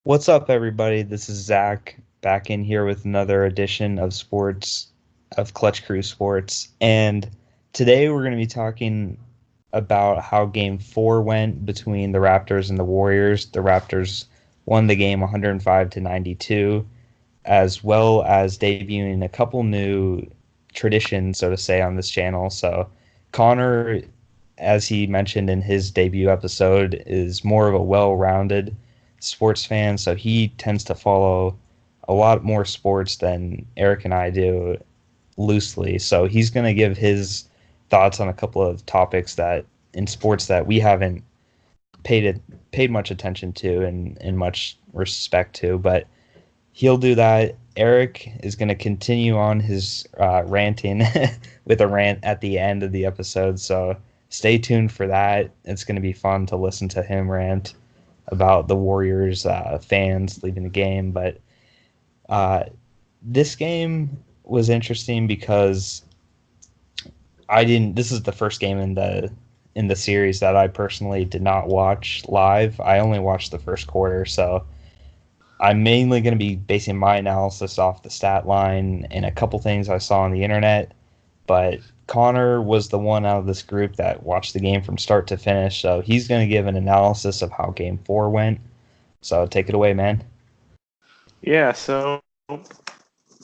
What's up, everybody? This is Zach back in here with another edition of Clutch Crew Sports. And today we're going to be talking about how game four went between the Raptors and the Warriors. The Raptors won the game 105 to 92, as well as debuting a couple new traditions, so to say, on this channel. So, Connor, as he mentioned in his debut episode, is more of a well-rounded sports fan, so he tends to follow a lot more sports than Eric and I do loosely. So he's going to give his thoughts on a couple of topics that in sports that we haven't paid much attention to and much respect to, but he'll do that. Eric is going to continue on his ranting with a rant at the end of the episode, so stay tuned for that. It's going to be fun to listen to him rant about the Warriors fans leaving the game. But this game was interesting because I didn't. This is the first game in the series that I personally did not watch live. I only watched the first quarter, so I'm mainly going to be basing my analysis off the stat line and a couple things I saw on the internet. But Connor was the one out of this group that watched the game from start to finish, so he's going to give an analysis of how game four went. So take it away, man. Yeah, so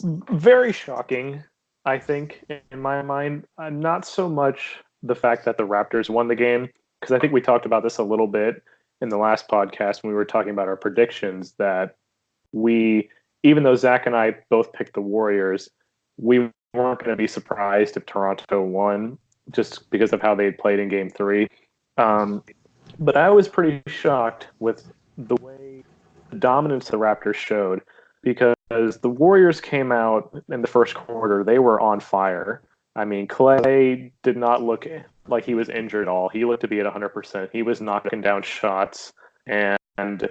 very shocking, I think, in my mind. Not so much the fact that the Raptors won the game, because I think we talked about this a little bit in the last podcast when we were talking about our predictions, that even though Zach and I both picked the Warriors, we weren't going to be surprised if Toronto won just because of how they played in game three. But I was pretty shocked with the way the dominance the Raptors showed, because the Warriors came out in the first quarter. They were on fire. I mean, Clay did not look like he was injured at all. He looked to be at 100%. He was knocking down shots. And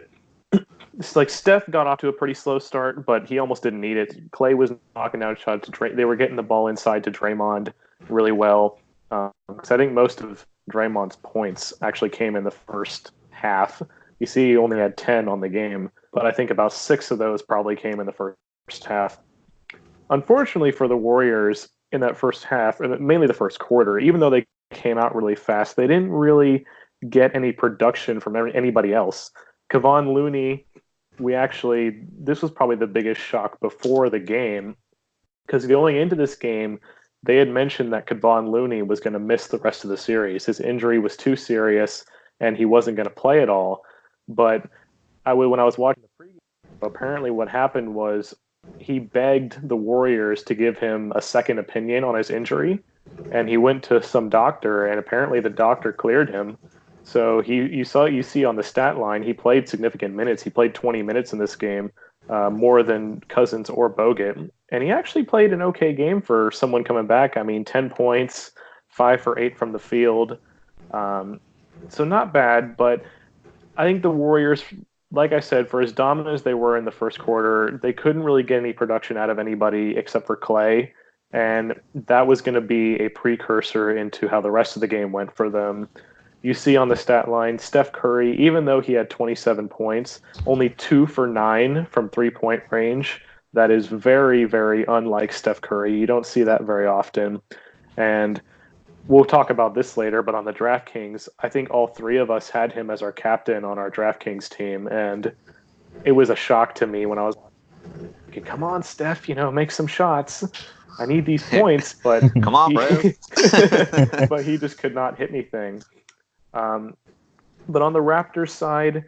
it's like Steph got off to a pretty slow start, but he almost didn't need it. Clay was knocking down shots. They were getting the ball inside to Draymond really well. So I think most of Draymond's points actually came in the first half. You see, he only had 10 on the game, but I think about 6 of those probably came in the first half. Unfortunately for the Warriors in that first half, or mainly the first quarter, even though they came out really fast, they didn't really get any production from anybody else. Kevon Looney, this was probably the biggest shock before the game, because going into this game, they had mentioned that Kevon Looney was going to miss the rest of the series. His injury was too serious, and he wasn't going to play at all. But when I was watching the preview, apparently what happened was he begged the Warriors to give him a second opinion on his injury, and he went to some doctor, and apparently the doctor cleared him. So you see on the stat line, he played significant minutes. He played 20 minutes in this game, more than Cousins or Bogut, and he actually played an okay game for someone coming back. I mean, 10 points, 5 for 8 from the field, so not bad. But I think the Warriors, like I said, for as dominant as they were in the first quarter, they couldn't really get any production out of anybody except for Clay, and that was going to be a precursor into how the rest of the game went for them. You see on the stat line, Steph Curry, even though he had 27 points, only 2 for 9 from three-point range. That is very, very unlike Steph Curry. You don't see that very often. And we'll talk about this later, but on the DraftKings, I think all 3 of us had him as our captain on our DraftKings team. And it was a shock to me when I was like, come on, Steph, make some shots. I need these points, but come on, bro. But he just could not hit anything. But on the Raptors side,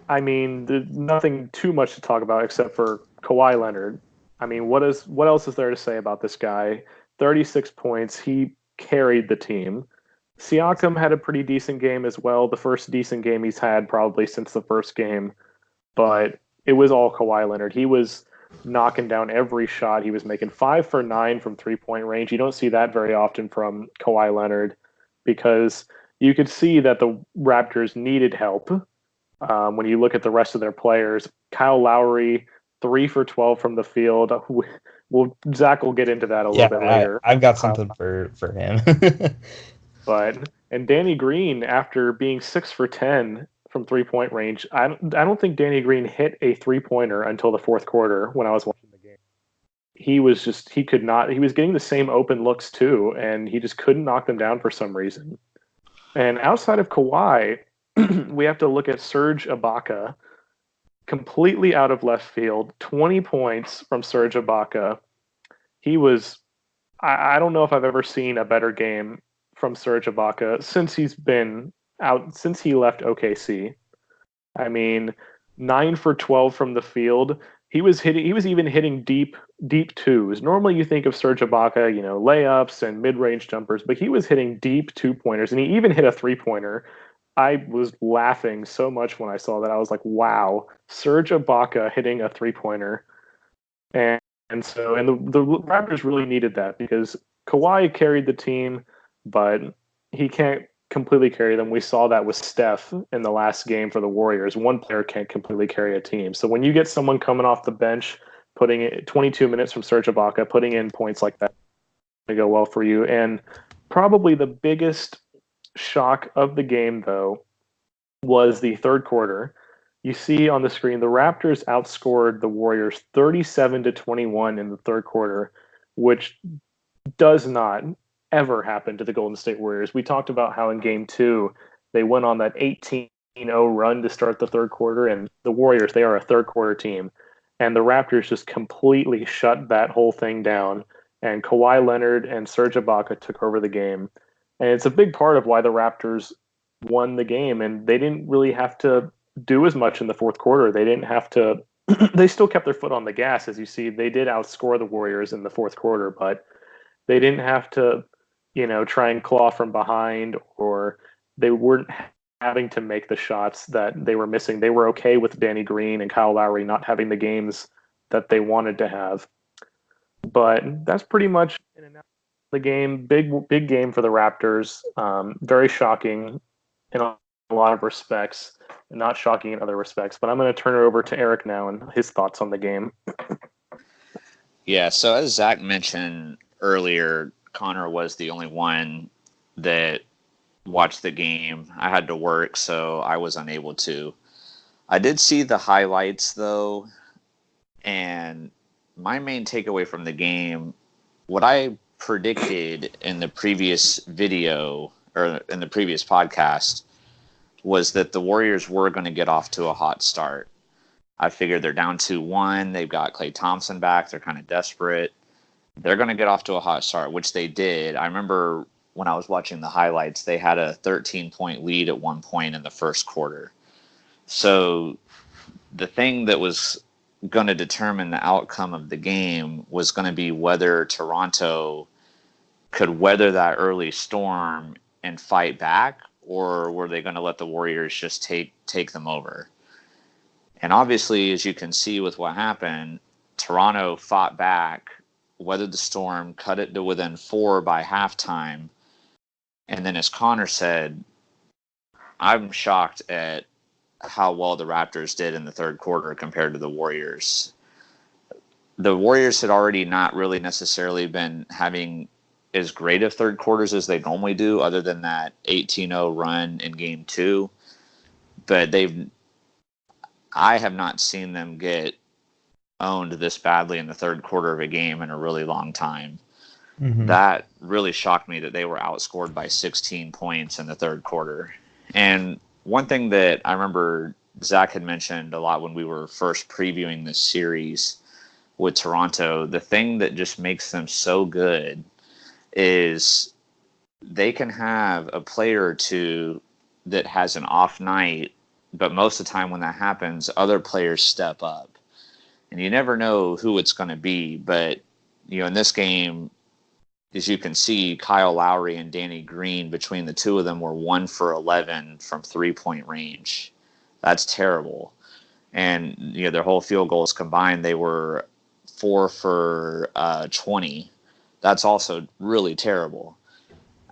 I mean, there's nothing too much to talk about except for Kawhi Leonard. I mean, what else is there to say about this guy? 36 points. He carried the team. Siakam had a pretty decent game as well. The first decent game he's had probably since the first game. But it was all Kawhi Leonard. He was knocking down every shot. He was making 5 for 9 from three-point range. You don't see that very often from Kawhi Leonard, because you could see that the Raptors needed help. When you look at the rest of their players, Kyle Lowry, 3 for 12 from the field. Zach will get into that a little bit later. I've got something for him. And Danny Green, after being 6 for 10, from 3-point range. I don't think Danny Green hit a 3-pointer until the fourth quarter when I was watching the game. He could not, he was getting the same open looks too, and he just couldn't knock them down for some reason. And outside of Kawhi, we have to look at Serge Ibaka, completely out of left field, 20 points from Serge Ibaka. He was, I don't know if I've ever seen a better game from Serge Ibaka since since he left OKC. I mean, 9 for 12 from the field. He was even hitting deep twos. Normally you think of Serge Ibaka, layups and mid-range jumpers, but he was hitting deep 2-pointers, and he even hit a 3-pointer. I was laughing so much when I saw that. I was like, wow, Serge Ibaka hitting a 3-pointer. And the Raptors really needed that because Kawhi carried the team, but he can't completely carry them. We saw that with Steph in the last game for the Warriors. One player can't completely carry a team. So when you get someone coming off the bench, putting it 22 minutes from Serge Ibaka, putting in points like that, they go well for you. And probably the biggest shock of the game, though, was the third quarter. You see on the screen, the Raptors outscored the Warriors 37-21 in the third quarter, which does not ever happen to the Golden State Warriors. We talked about how in game 2, they went on that 18-0 run to start the third quarter, and the Warriors, they are a third quarter team. And the Raptors just completely shut that whole thing down, and Kawhi Leonard and Serge Ibaka took over the game. And it's a big part of why the Raptors won the game, and they didn't really have to do as much in the fourth quarter. They didn't have to they still kept their foot on the gas. As you see, they did outscore the Warriors in the fourth quarter, but they didn't have to, try and claw from behind, or they weren't having to make the shots that they were missing. They were okay with Danny Green and Kyle Lowry not having the games that they wanted to have. But that's pretty much in and out the game. Big game for the Raptors. Very shocking in a lot of respects, and not shocking in other respects. But I'm going to turn it over to Eric now and his thoughts on the game. Yeah, so as Zach mentioned earlier, Connor was the only one that watched the game. I had to work, so I was unable to. I did see the highlights, though, and my main takeaway from the game, what I predicted in the previous video, or in the previous podcast, was that the Warriors were going to get off to a hot start. I figured they're down 2-1. They've got Klay Thompson back. They're kind of desperate. They're going to get off to a hot start, which they did. I remember when I was watching the highlights, they had a 13-point lead at one point in the first quarter. So the thing that was going to determine the outcome of the game was going to be whether Toronto could weather that early storm and fight back, or were they going to let the Warriors just take them over? And obviously, as you can see with what happened, Toronto fought back, weathered the storm, cut it to within 4 by halftime. And then, as Connor said, I'm shocked at how well the Raptors did in the third quarter compared to the Warriors. The Warriors had already not really necessarily been having as great of third quarters as they normally do, other than that 18-0 run in game 2. But I have not seen them get owned this badly in the third quarter of a game in a really long time. Mm-hmm. That really shocked me that they were outscored by 16 points in the third quarter. And one thing that I remember Zach had mentioned a lot when we were first previewing this series with Toronto, the thing that just makes them so good is they can have a player or two that has an off night, but most of the time when that happens, other players step up. And you never know who it's going to be. But, in this game, as you can see, Kyle Lowry and Danny Green, between the two of them, were 1 for 11 from 3-point range. That's terrible. And, their whole field goals combined, they were 4 for 20. That's also really terrible.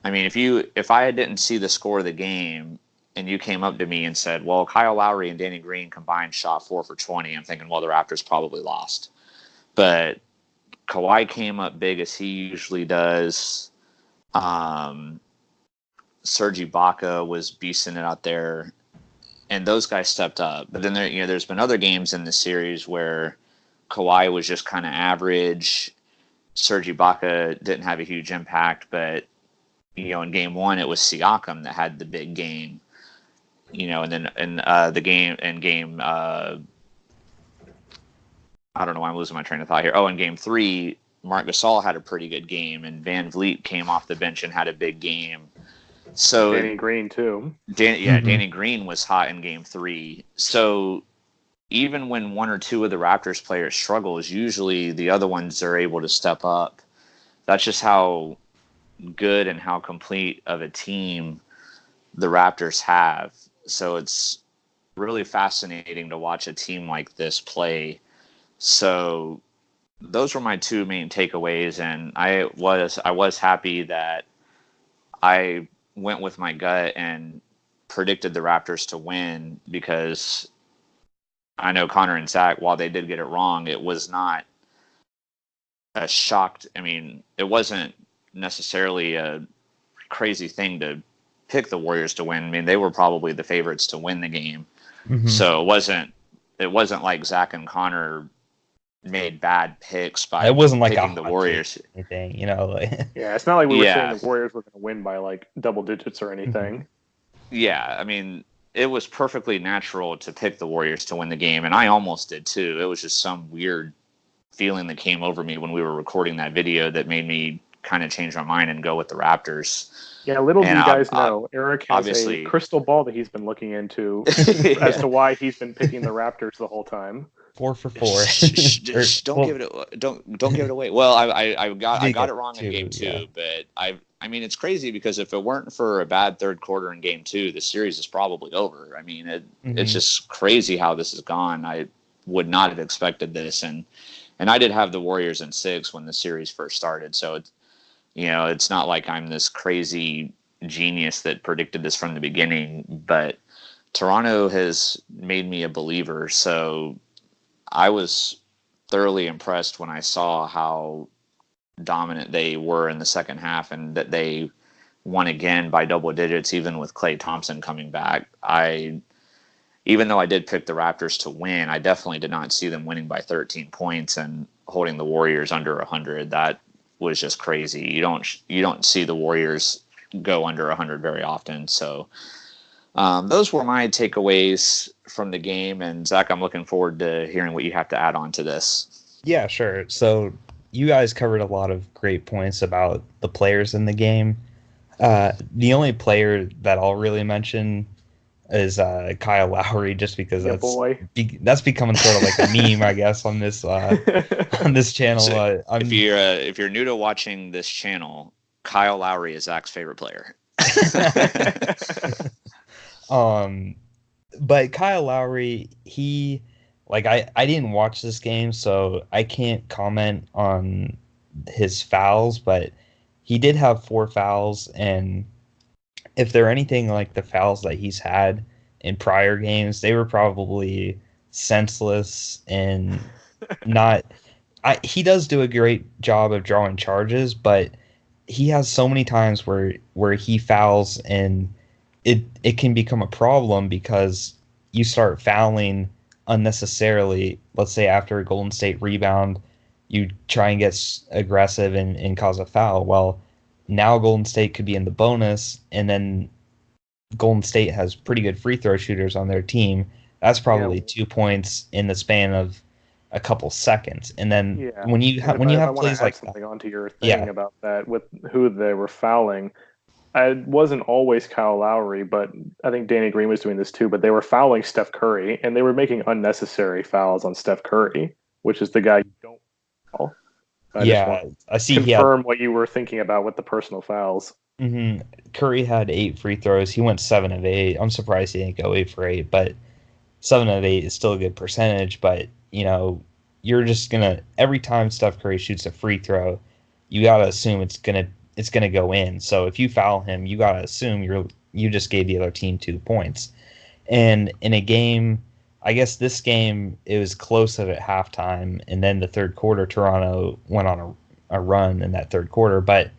I mean, if I didn't see the score of the game and you came up to me and said, well, Kyle Lowry and Danny Green combined shot 4 for 20, I'm thinking, well, the Raptors probably lost. But Kawhi came up big as he usually does. Serge Ibaka was beasting it out there. and those guys stepped up. But then there's been other games in the series where Kawhi was just kind of average. Serge Ibaka didn't have a huge impact, but in game one it was Siakam that had the big game. And then in game I don't know why I'm losing my train of thought here. Oh, in game three, Marc Gasol had a pretty good game, and Van Vliet came off the bench and had a big game. So Danny Green too. Danny Green was hot in game three. So even when one or two of the Raptors players struggles, usually the other ones are able to step up. That's just how good and how complete of a team the Raptors have. So it's really fascinating to watch a team like this play. So those were my two main takeaways, and I was happy that I went with my gut and predicted the Raptors to win, because I know Connor and Zach, while they did get it wrong, it was not a shocked. I mean, it wasn't necessarily a crazy thing to pick the Warriors to win. I mean, they were probably the favorites to win the game. Mm-hmm. So it wasn't like Zach and Connor made bad picks by it wasn't like picking the Warriors. Anything, Yeah, it's not like we were saying the Warriors were going to win by like double digits or anything. Mm-hmm. Yeah, I mean, it was perfectly natural to pick the Warriors to win the game, and I almost did too. It was just some weird feeling that came over me when we were recording that video that made me kind of change my mind and go with the Raptors. Yeah, little do you guys know, Eric has a crystal ball that he's been looking into as to why he's been picking the Raptors the whole time. 4 for 4. Don't give it away. Well, I got it wrong in game two, but I mean, it's crazy because if it weren't for a bad third quarter in game two, the series is probably over. I mean, it's just crazy how this has gone. I would not have expected this, and I did have the Warriors in 6 when the series first started, so it's not like I'm this crazy genius that predicted this from the beginning, but Toronto has made me a believer. So I was thoroughly impressed when I saw how dominant they were in the second half, and that they won again by double digits, even with Klay Thompson coming back. Even though I did pick the Raptors to win, I definitely did not see them winning by 13 points and holding the Warriors under 100. That was just crazy. You don't see the Warriors go under 100 very often. So those were my takeaways from the game. And Zach, I'm looking forward to hearing what you have to add on to this. Yeah, sure. So you guys covered a lot of great points about the players in the game. The only player that I'll really mention is Kyle Lowry, just because that's becoming sort of like a meme, I guess, on this channel. So if you're new to watching this channel, Kyle Lowry is Zach's favorite player. But Kyle Lowry, I didn't watch this game, so I can't comment on his fouls, but he did have 4 fouls, and if they're anything like the fouls that he's had in prior games, they were probably senseless and not. He does do a great job of drawing charges, but he has so many times where he fouls, and it can become a problem because you start fouling unnecessarily. Let's say after a Golden State rebound, you try and get aggressive and cause a foul. Well, now Golden State could be in the bonus, and then Golden State has pretty good free throw shooters on their team. That's probably 2 points in the span of a couple seconds. And then when you have plays like something onto your thing about that with who they were fouling, it wasn't always Kyle Lowry, but I think Danny Green was doing this too. But they were fouling Steph Curry, and they were making unnecessary fouls on Steph Curry, which is the guy you don't foul. I see. Confirm what you were thinking about with the personal fouls. Mm-hmm. Curry had 8 free throws. He went 7 of 8. I'm surprised he didn't go 8 for 8, but 7 of 8 is still a good percentage. But you're just gonna, every time Steph Curry shoots a free throw, you gotta assume it's gonna go in. So if you foul him, you gotta assume you just gave the other team 2 points. And in a game, I guess this game, it was close at halftime, and then the third quarter, Toronto went on a run in that third quarter. But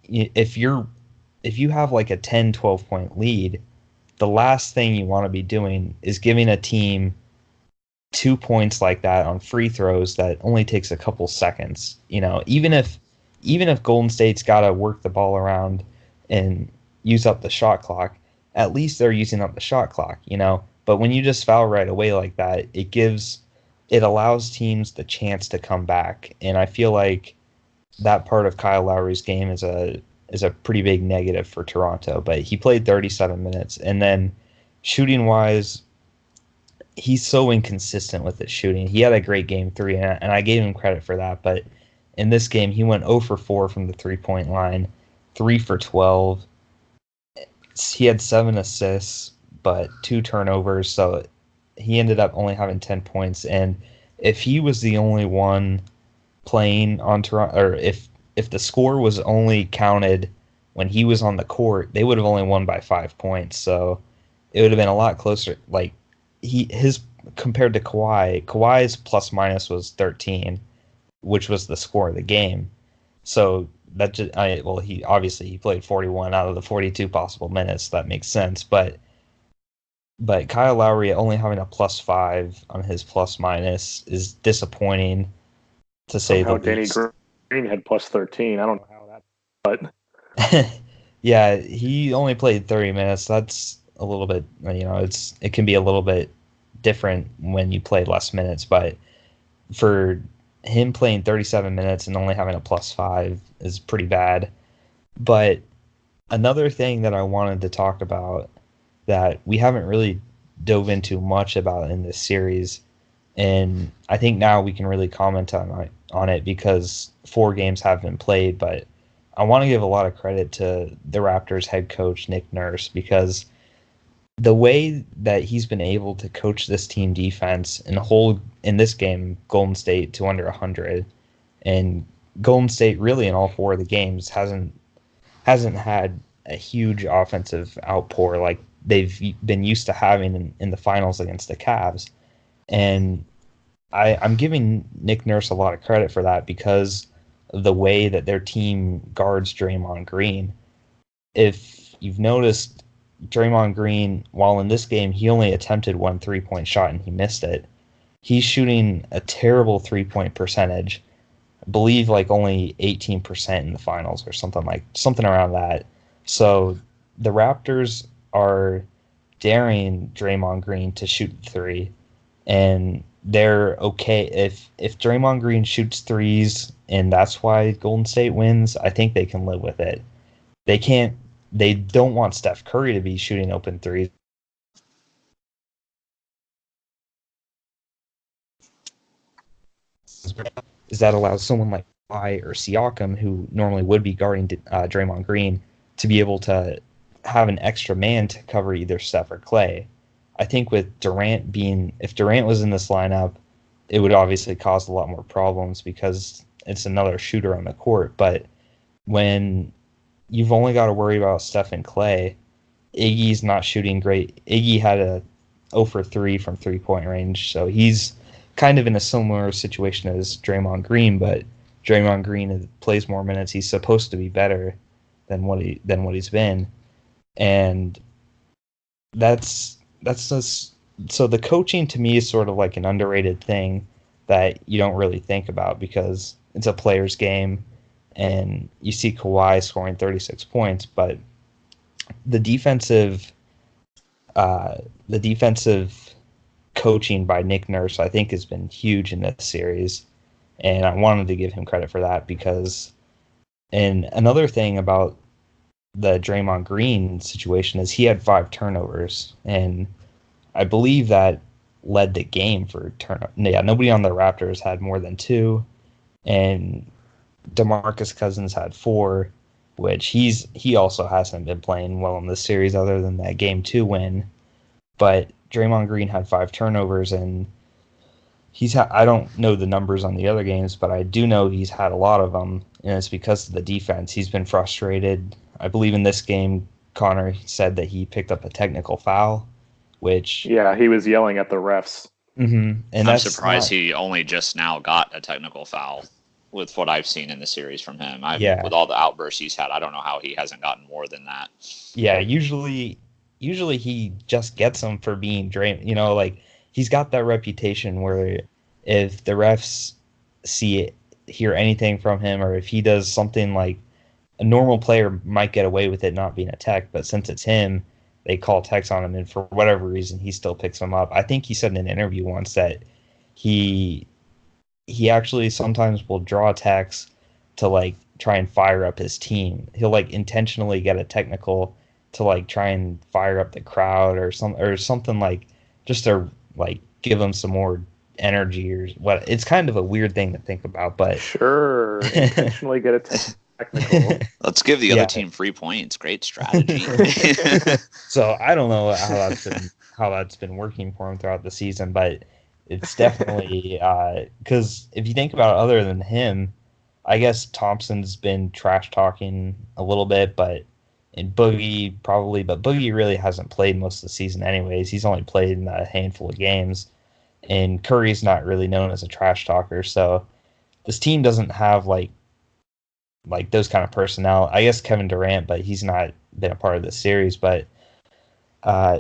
if you have like a 10, 12 point lead, the last thing you want to be doing is giving a team 2 points like that on free throws that only takes a couple seconds. Even if Golden State's got to work the ball around and use up the shot clock, at least they're using up the shot clock. But when you just foul right away like that, it allows teams the chance to come back, and I feel like that part of Kyle Lowry's game is a pretty big negative for Toronto. But he played 37 minutes, and then shooting wise, he's so inconsistent with his shooting. He had a great game 3, and I gave him credit for that. But in this game, he went 0 for 4 from the 3-point line, 3 for 12. He had 7 assists, but 2 turnovers, so he ended up only having 10 points. And if he was the only one playing on Toronto, or if the score was only counted when he was on the court, they would have only won by 5 points. So it would have been a lot closer. Like his compared to Kawhi's plus minus was 13, which was the score of the game. So that he played 41 out of the 42 possible minutes. That makes sense, but Kyle Lowry only having a plus 5 on his plus minus is disappointing, to say the least. Danny Green had plus 13. I don't know how that, but yeah, he only played 30 minutes. That's a little bit, it can be a little bit different when you play less minutes, but for him playing 37 minutes and only having a plus 5 is pretty bad. But another thing that I wanted to talk about that we haven't really dove into much about in this series, and I think now we can really comment on it because 4 games have been played, but I want to give a lot of credit to the Raptors head coach, Nick Nurse, because the way that he's been able to coach this team defense and hold, in this game, Golden State to under 100, and Golden State really in all 4 of the games hasn't had a huge offensive outpour like they've been used to having in the finals against the Cavs. And I'm giving Nick Nurse a lot of credit for that because of the way that their team guards Draymond Green. If you've noticed, Draymond Green, while in this game he only attempted 1 3-point shot and he missed it, he's shooting a terrible 3-point percentage. I believe like only 18% in the finals or something around that. So the Raptors are daring Draymond Green to shoot 3, and they're okay if Draymond Green shoots 3s and that's why Golden State wins. I think they can live with it. They don't want Steph Curry to be shooting open 3s. Is that allows someone like Kawhi or Siakam, who normally would be guarding Draymond Green, to be able to have an extra man to cover either Steph or Clay. I think with if Durant was in this lineup, it would obviously cause a lot more problems because it's another shooter on the court. But when you've only got to worry about Steph and Clay, Iggy's not shooting great. Iggy had a 0 for 3 from 3-point range, so he's kind of in a similar situation as Draymond Green, but Draymond Green plays more minutes. He's supposed to be better than what he's been, and that's just, so the coaching to me is sort of like an underrated thing that you don't really think about because it's a player's game, and you see Kawhi scoring 36 points, but the defensive coaching by Nick Nurse, I think, has been huge in this series, and I wanted to give him credit for that because, and another thing about the Draymond Green situation is he had 5 turnovers, and I believe that led the game for turnover. Yeah, nobody on the Raptors had more than 2, and DeMarcus Cousins had 4, which he also hasn't been playing well in this series other than that Game 2 win. But Draymond Green had 5 turnovers, and I don't know the numbers on the other games, but I do know he's had a lot of them, and it's because of the defense. He's been frustrated. I believe in this game, Connor said that he picked up a technical foul, which... Yeah, he was yelling at the refs. Mm-hmm. And I'm surprised he only just now got a technical foul with what I've seen in the series from him. With all the outbursts he's had, I don't know how he hasn't gotten more than that. Yeah, usually usually he just gets them for being Draymond. You know, like he's got that reputation where if the refs see it, hear anything from him, or if he does something like a normal player might get away with it not being a tech, but since it's him, they call techs on him, and for whatever reason, he still picks them up. I think he said in an interview once that he he actually sometimes will draw techs to like try and fire up his team. He'll like intentionally get a technical to like try and fire up the crowd or something like just to like give them some more energy or what. It's kind of a weird thing to think about, but sure, intentionally get a technical. Let's give the other team free points. Great strategy. So I don't know how that's been working for him throughout the season, but it's definitely because if you think about it, other than him, I guess Thompson's been trash talking a little bit, but and Boogie probably, but Boogie really hasn't played most of the season anyways. He's only played in a handful of games, and Curry's not really known as a trash talker. So this team doesn't have like those kind of personnel. I guess Kevin Durant, but he's not been a part of the series. But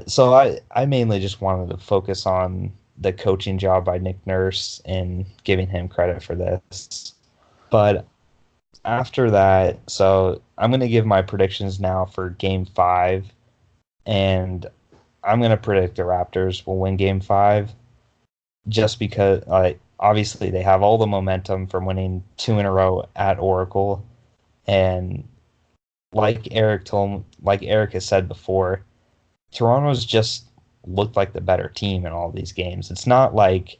so I mainly just wanted to focus on the coaching job by Nick Nurse and giving him credit for this. But after that, so I'm going to give my predictions now for Game 5, and I'm going to predict the Raptors will win Game 5 just because obviously they have all the momentum from winning 2 in a row at Oracle, and like Eric has said before, Toronto's just looked like the better team in all these games. It's not like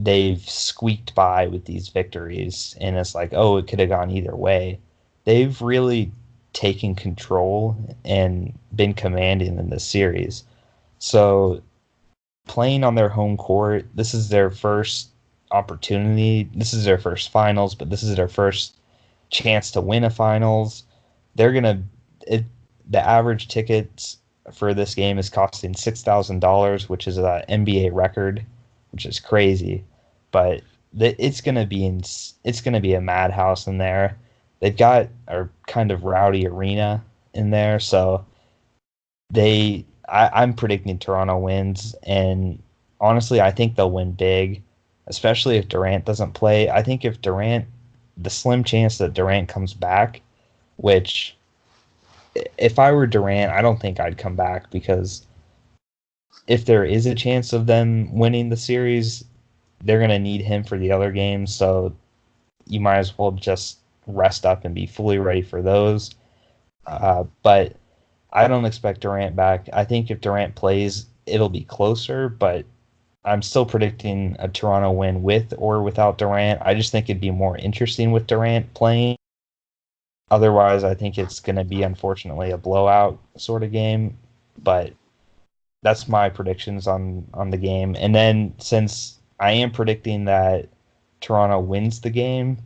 they've squeaked by with these victories and it's like, oh, it could have gone either way. They've really taken control and been commanding in this series. So playing on their home court, this is their first opportunity. This is their first finals, but this is their first chance to win a finals. The average tickets for this game is costing $6,000, which is an NBA record, which is crazy. But it's gonna be a madhouse in there. They've got a kind of rowdy arena in there, so I'm predicting Toronto wins, and honestly, I think they'll win big, especially if Durant doesn't play. I think if the slim chance that Durant comes back, which if I were Durant, I don't think I'd come back because if there is a chance of them winning the series, they're going to need him for the other games. So you might as well just rest up and be fully ready for those. But I don't expect Durant back. I think if Durant plays, it'll be closer, but I'm still predicting a Toronto win with or without Durant. I just think it'd be more interesting with Durant playing. Otherwise, I think it's going to be, unfortunately, a blowout sort of game. But that's my predictions on the game. And then since I am predicting that Toronto wins the game,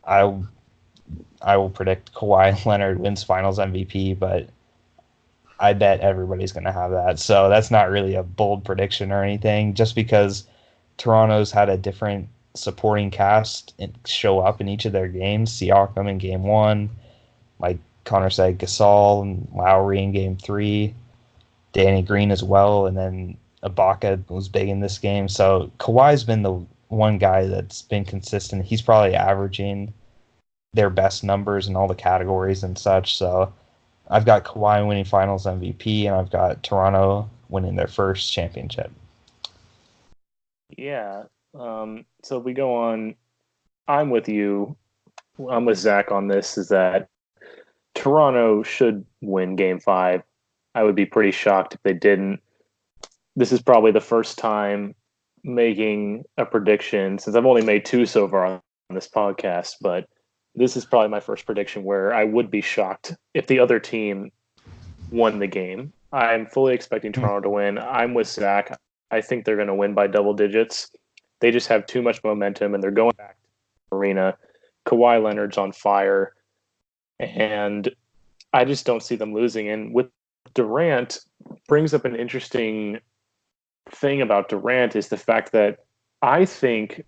I will predict Kawhi Leonard wins Finals MVP, but I bet everybody's going to have that. So that's not really a bold prediction or anything, just because Toronto's had a different supporting cast and show up in each of their games. Siakam in Game 1, like Connor said, Gasol and Lowry in Game 3, Danny Green as well, and then Ibaka was big in this game. So Kawhi's been the one guy that's been consistent. He's probably averaging their best numbers in all the categories and such. So I've got Kawhi winning Finals MVP, and I've got Toronto winning their first championship. Yeah. So we go on. I'm with you. I'm with Zach on this, is that Toronto should win Game 5. I would be pretty shocked if they didn't. This is probably the first time making a prediction, since I've only made 2 so far on this podcast, but this is probably my first prediction where I would be shocked if the other team won the game. I'm fully expecting Toronto to win. I'm with Zach. I think they're going to win by double digits. They just have too much momentum, and they're going back to the arena. Kawhi Leonard's on fire, and I just don't see them losing. And with Durant, brings up an interesting thing about Durant is the fact that I think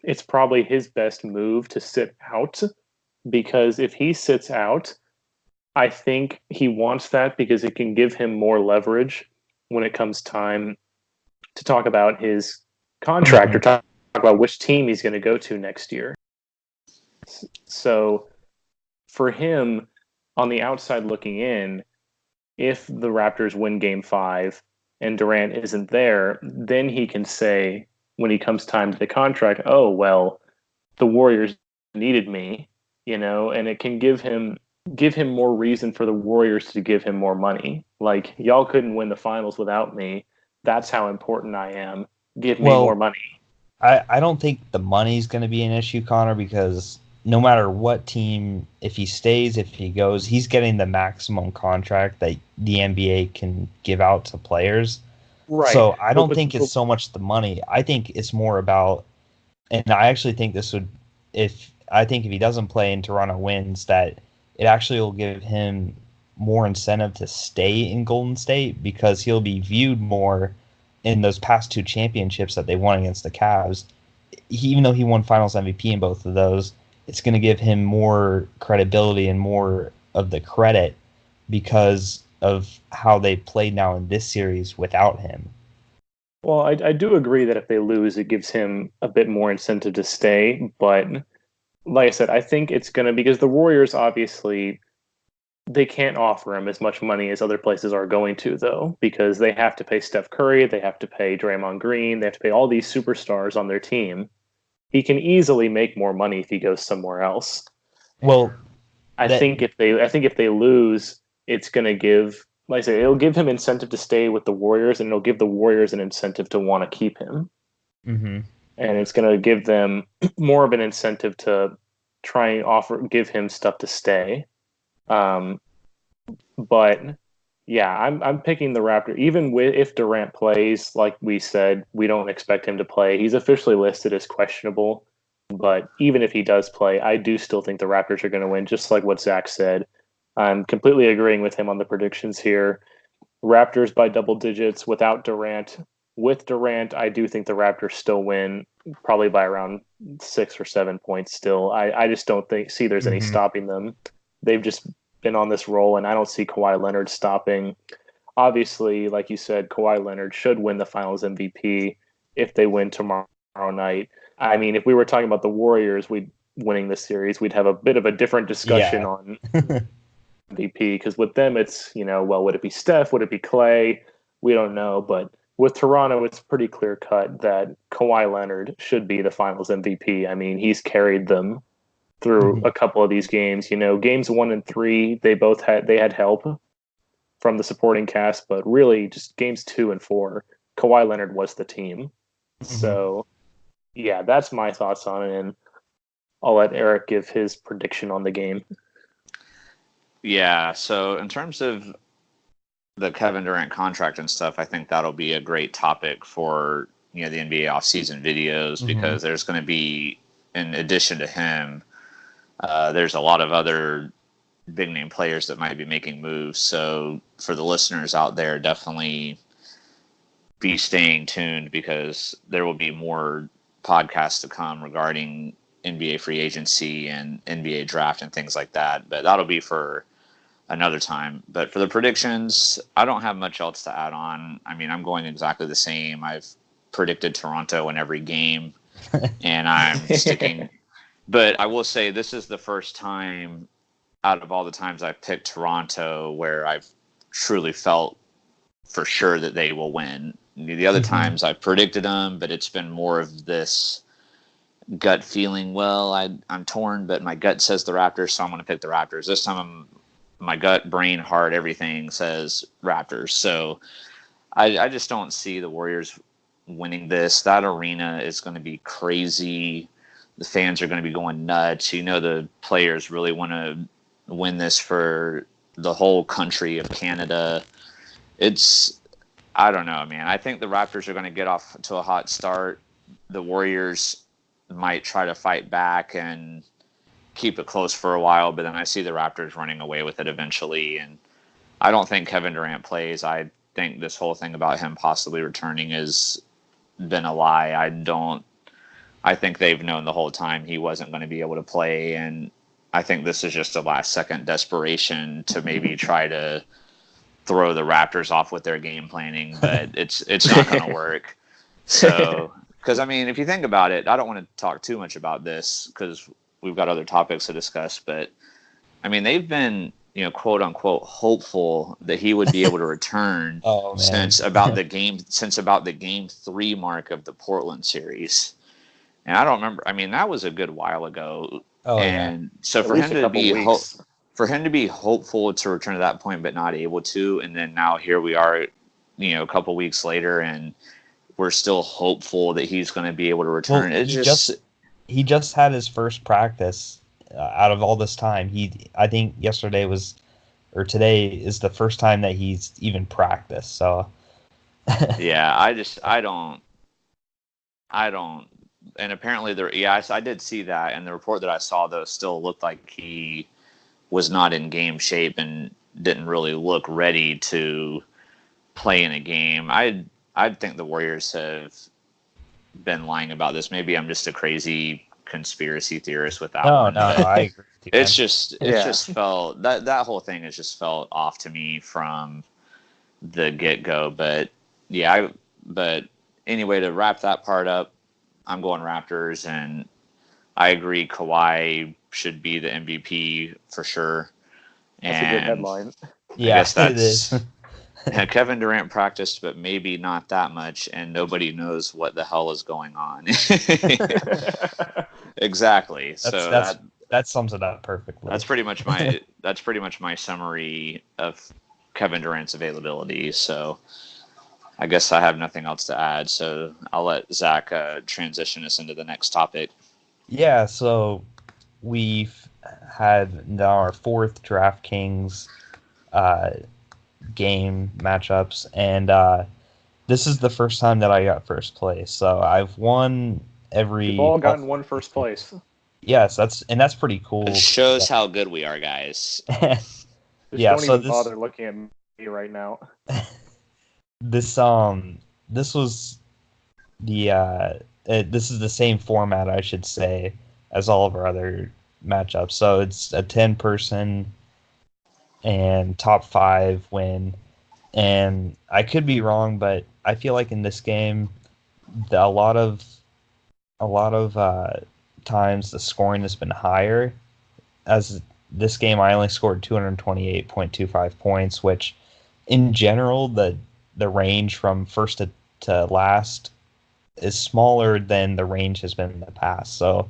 it's probably his best move to sit out, because if he sits out, I think he wants that because it can give him more leverage when it comes time to talk about his contract or talk about which team he's going to go to next year. So for him, on the outside looking in, if the Raptors win game 5 and Durant isn't there, then he can say when he comes time to the contract, oh, well, the Warriors needed me, and it can give him more reason for the Warriors to give him more money. Like, y'all couldn't win the finals without me. That's how important I am. Give me more money. I don't think the money's going to be an issue, Connor, because no matter what team, if he stays, if he goes, he's getting the maximum contract that the NBA can give out to players. Right. So I don't think it's so much the money. I think it's more about, and I actually think this would, if he doesn't play and Toronto wins, that it actually will give him more incentive to stay in Golden State because he'll be viewed more in those past 2 championships that they won against the Cavs. Even though he won Finals MVP in both of those, it's going to give him more credibility and more of the credit because of how they played now in this series without him. Well, I do agree that if they lose, it gives him a bit more incentive to stay. But like I said, I think it's going to, because the Warriors, obviously, they can't offer him as much money as other places are going to, though, because they have to pay Steph Curry, they have to pay Draymond Green, they have to pay all these superstars on their team. He can easily make more money if he goes somewhere else. Well, I think if they lose, it's going to give, like I say, it'll give him incentive to stay with the Warriors, and it'll give the Warriors an incentive to want to keep him. Mm-hmm. And it's going to give them more of an incentive to try and give him stuff to stay. But yeah, I'm picking the Raptor. Even if Durant plays, like we said, we don't expect him to play. He's officially listed as questionable. But even if he does play, I do still think the Raptors are going to win, just like what Zach said. I'm completely agreeing with him on the predictions here. Raptors by double digits without Durant. With Durant, I do think the Raptors still win, probably by around 6 or 7 points still. I just don't see there's any stopping them. They've just been on this roll, and I don't see Kawhi Leonard stopping. Obviously, like you said, Kawhi Leonard should win the Finals MVP if they win tomorrow night. I mean, if we were talking about the Warriors winning this series, we'd have a bit of a different discussion on MVP, because with them, it's, well, would it be Steph? Would it be Clay? We don't know. But with Toronto, it's pretty clear cut that Kawhi Leonard should be the Finals MVP. I mean, he's carried them through a couple of these games. Games 1 and 3, they had help from the supporting cast, but really just games 2 and 4, Kawhi Leonard was the team. So yeah, that's my thoughts on it, and I'll let Eric give his prediction on the game. Yeah, so in terms of the Kevin Durant contract and stuff, I think that'll be a great topic for the NBA offseason videos, because there's going to be, in addition to him, there's a lot of other big name players that might be making moves. So for the listeners out there, definitely be staying tuned, because there will be more podcasts to come regarding NBA free agency and NBA draft and things like that. But that'll be for another time. But for the predictions, I don't have much else to add on. I mean, I'm going exactly the same. I've predicted Toronto in every game, and I'm sticking. But I will say this is the first time out of all the times I've picked Toronto where I've truly felt for sure that they will win. The other times I've predicted them, but it's been more of this gut feeling. Well, I'm torn, but my gut says the Raptors, so I'm going to pick the Raptors. This time my gut, brain, heart, everything says Raptors. So I just don't see the Warriors winning this. That arena is going to be crazy. The fans are going to be going nuts. The players really want to win this for the whole country of Canada. I don't know, man. I think the Raptors are going to get off to a hot start. The Warriors might try to fight back and keep it close for a while, but then I see the Raptors running away with it eventually. And I don't think Kevin Durant plays. I think this whole thing about him possibly returning has been a lie. I think they've known the whole time he wasn't going to be able to play, and I think this is just a last second desperation to maybe try to throw the Raptors off with their game planning, but it's not going to work. So, because I mean, if you think about it, I don't want to talk too much about this because we've got other topics to discuss, but I mean, they've been, quote unquote, hopeful that he would be able to return since about the game 3 mark of the Portland series. And I don't remember. I mean, that was a good while ago. And so for him to be hopeful to return to that point, but not able to, and then now here we are, a couple weeks later, and we're still hopeful that he's going to be able to return. Well, he just had his first practice out of all this time. I think today is the first time that he's even practiced. So yeah, I don't. And apparently I did see that, and the report that I saw though still looked like he was not in game shape and didn't really look ready to play in a game. I think the Warriors have been lying about this. Maybe I'm just a crazy conspiracy theorist with that one. No, I agree with you, it's just felt that whole thing has just felt off to me from the get-go. But yeah, but anyway, to wrap that part up, I'm going Raptors, and I agree Kawhi should be the MVP for sure. That's a good headline. Yeah, I guess that's Kevin Durant practiced, but maybe not that much, and nobody knows what the hell is going on. Exactly. That sums it up perfectly. That's pretty much my summary of Kevin Durant's availability. So I guess I have nothing else to add. So I'll let Zach transition us into the next topic. Yeah. So we've had now our 4th DraftKings game matchups, and this is the first time that I got first place. So I've won every. We've all gotten one first place. Yes, that's pretty cool. It shows how good we are, guys. Don't even bother looking at me right now. This was the this is the same format, I should say, as all of our other matchups. So it's a 10-person and top 5 win. And I could be wrong, but I feel like in this game, a lot of times the scoring has been higher. As this game, I only scored 228.25 points, which in general, the range from first to last is smaller than the range has been in the past. So,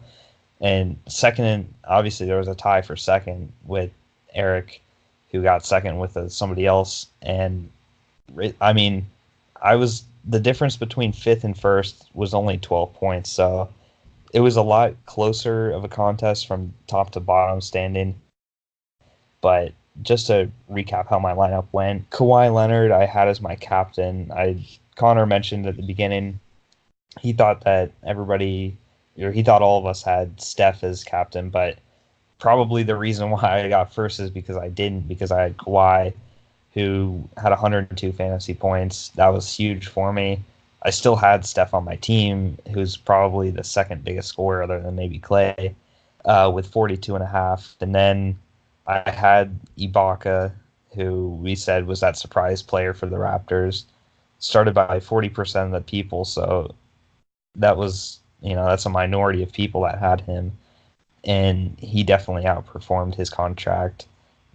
and second, obviously there was a tie for second with Eric, who got second with somebody else. And I mean, the difference between 5th and 1st was only 12 points. So it was a lot closer of a contest from top to bottom standing. But just to recap how my lineup went, Kawhi Leonard I had as my captain. Connor mentioned at the beginning he thought that he thought all of us had Steph as captain, but probably the reason why I got first is because I didn't, because I had Kawhi, who had 102 fantasy points. That was huge for me. I still had Steph on my team, who's probably the second biggest scorer other than maybe Clay, with 42.5. And then I had Ibaka, who we said was that surprise player for the Raptors, started by 40% of the people. So that was, that's a minority of people that had him. And he definitely outperformed his contract.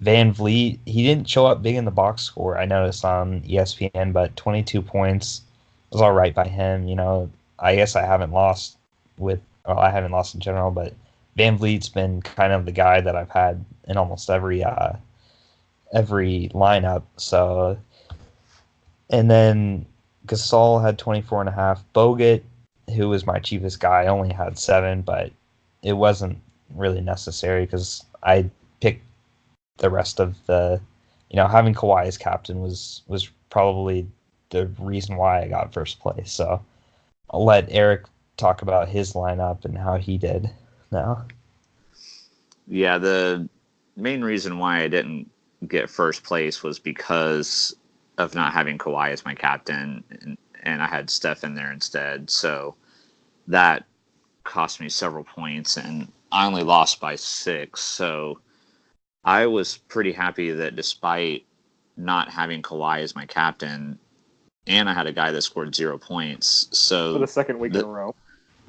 Van Vliet, he didn't show up big in the box score, I noticed on ESPN, but 22 points was all right by him. I guess I haven't lost in general, but Van Vliet's been kind of the guy that I've had in almost every lineup. So, and then Gasol had 24.5. Bogut, who was my cheapest guy, only had 7, but it wasn't really necessary because I picked the rest of the, having Kawhi as captain was probably the reason why I got first place. So I'll let Eric talk about his lineup and how he did now. Yeah, the main reason why I didn't get first place was because of not having Kawhi as my captain, and I had Steph in there instead. So that cost me several points, and I only lost by 6. So I was pretty happy that despite not having Kawhi as my captain, and I had a guy that scored 0 points. So for the second week in a row.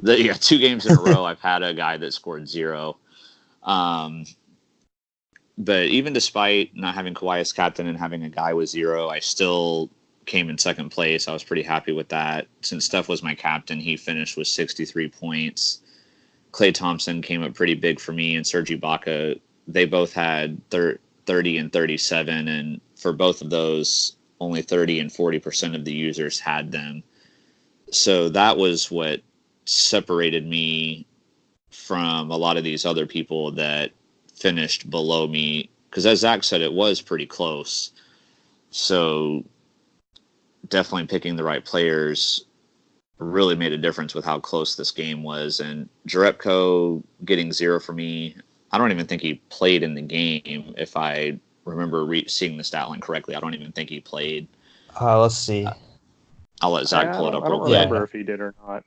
2 games in a row, I've had a guy that scored 0. But even despite not having Kawhi as captain and having a guy with 0, I still came in second place. I was pretty happy with that. Since Steph was my captain, he finished with 63 points. Klay Thompson came up pretty big for me, and Serge Ibaka, they both had 30 and 37, and for both of those, only 30 and 40% of the users had them. So that was what separated me from a lot of these other people that finished below me, because as Zach said, it was pretty close. So definitely picking the right players really made a difference with how close this game was. And Jerebko getting 0 for me, I don't even think he played in the game. If I remember seeing the stat line correctly, I don't even think he played. Let's see. I'll let Zach pull it up. I don't remember if he did or not.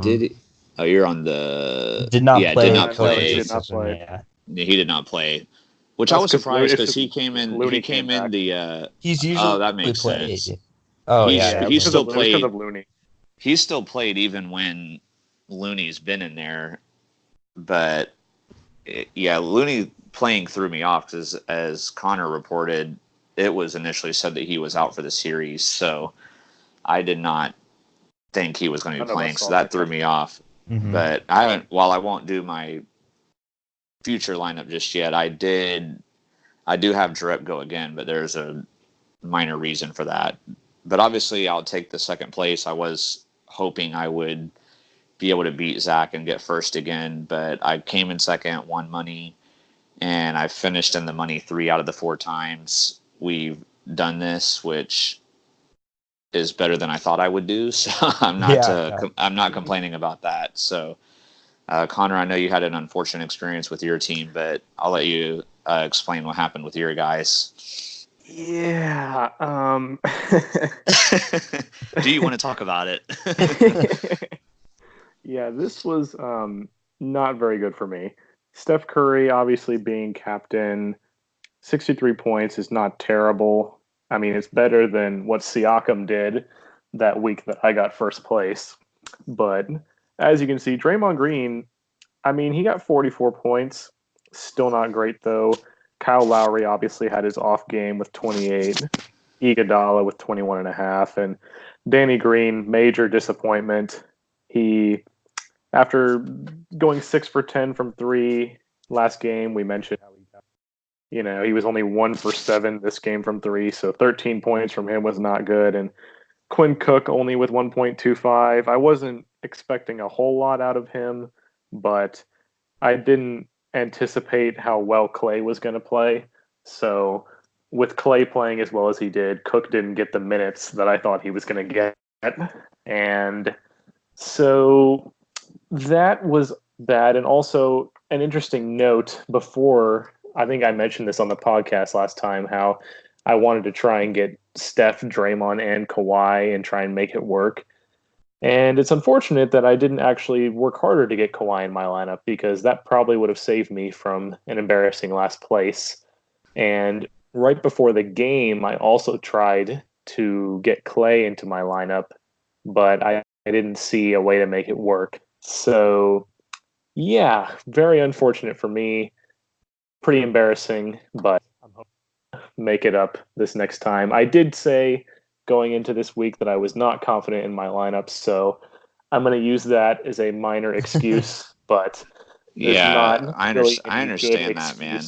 Did he? Oh, you're on the. Did not play. Did not play. He did not play. Yeah, he did not play. Which I was surprised because he came in. Looney he came in the. He's usually. Oh, that makes sense. Oh, He still played. Because of Looney. He still played even when Looney's been in there, but Looney playing threw me off because, as Connor reported, it was initially said that he was out for the series, so I did not think he was going to be playing, so that threw me off. Mm-hmm. But while I won't do my future lineup just yet, I do have Jerebko again, but there's a minor reason for that. But obviously, I'll take the second place. I was hoping I would be able to beat Zach and get first again, but I came in second, won money, and I finished in the money 3 out of the 4 times we've done this, which is better than I thought I would do. So I'm not complaining about that. So, Connor, I know you had an unfortunate experience with your team, but I'll let you explain what happened with your guys. Yeah. Do you want to talk about it? Yeah, this was not very good for me. Steph Curry, obviously being captain, 63 points is not terrible. I mean, it's better than what Siakam did that week that I got first place. But as you can see, Draymond Green, I mean, he got 44 points. Still not great, though. Kyle Lowry obviously had his off game with 28. Iguodala with 21.5. And Danny Green, major disappointment. He, after going 6 for 10 from 3 last game, we mentioned how he was only 1 for 7 this game from 3, so 13 points from him was not good. And Quinn Cook only with 1.25. I wasn't expecting a whole lot out of him, but I didn't anticipate how well Klay was going to play. So with Klay playing as well as he did, Cook didn't get the minutes that I thought he was going to get. And so that was bad. And also an interesting note before, I think I mentioned this on the podcast last time, how I wanted to try and get Steph, Draymond, and Kawhi and try and make it work. And it's unfortunate that I didn't actually work harder to get Kawhi in my lineup, because that probably would have saved me from an embarrassing last place. And right before the game, I also tried to get Klay into my lineup, but I didn't see a way to make it work. So, yeah, very unfortunate for me. Pretty embarrassing, but I'm hoping to make it up this next time. I did say going into this week that I was not confident in my lineup, so I'm going to use that as a minor excuse. But I understand that, man.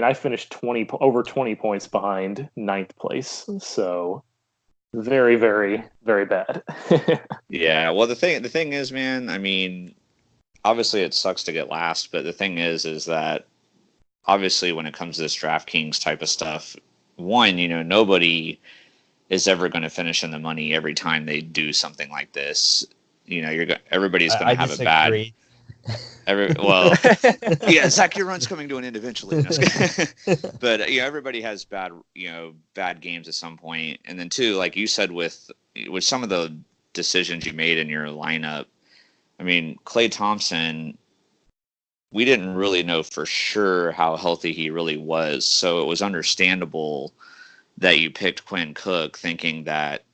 I finished over 20 points behind 9th place, so very, very, very bad. Yeah, well, the thing is, man, I mean, obviously it sucks to get last, but the thing is that obviously when it comes to this DraftKings type of stuff, one, nobody is ever going to finish in the money every time they do something like this. Everybody's going to have a bad. Yeah, Zach, your run's coming to an end eventually. But everybody has bad games at some point, and then two, like you said, with some of the decisions you made in your lineup, I mean, Klay Thompson, we didn't really know for sure how healthy he really was. So it was understandable that you picked Quinn Cook thinking that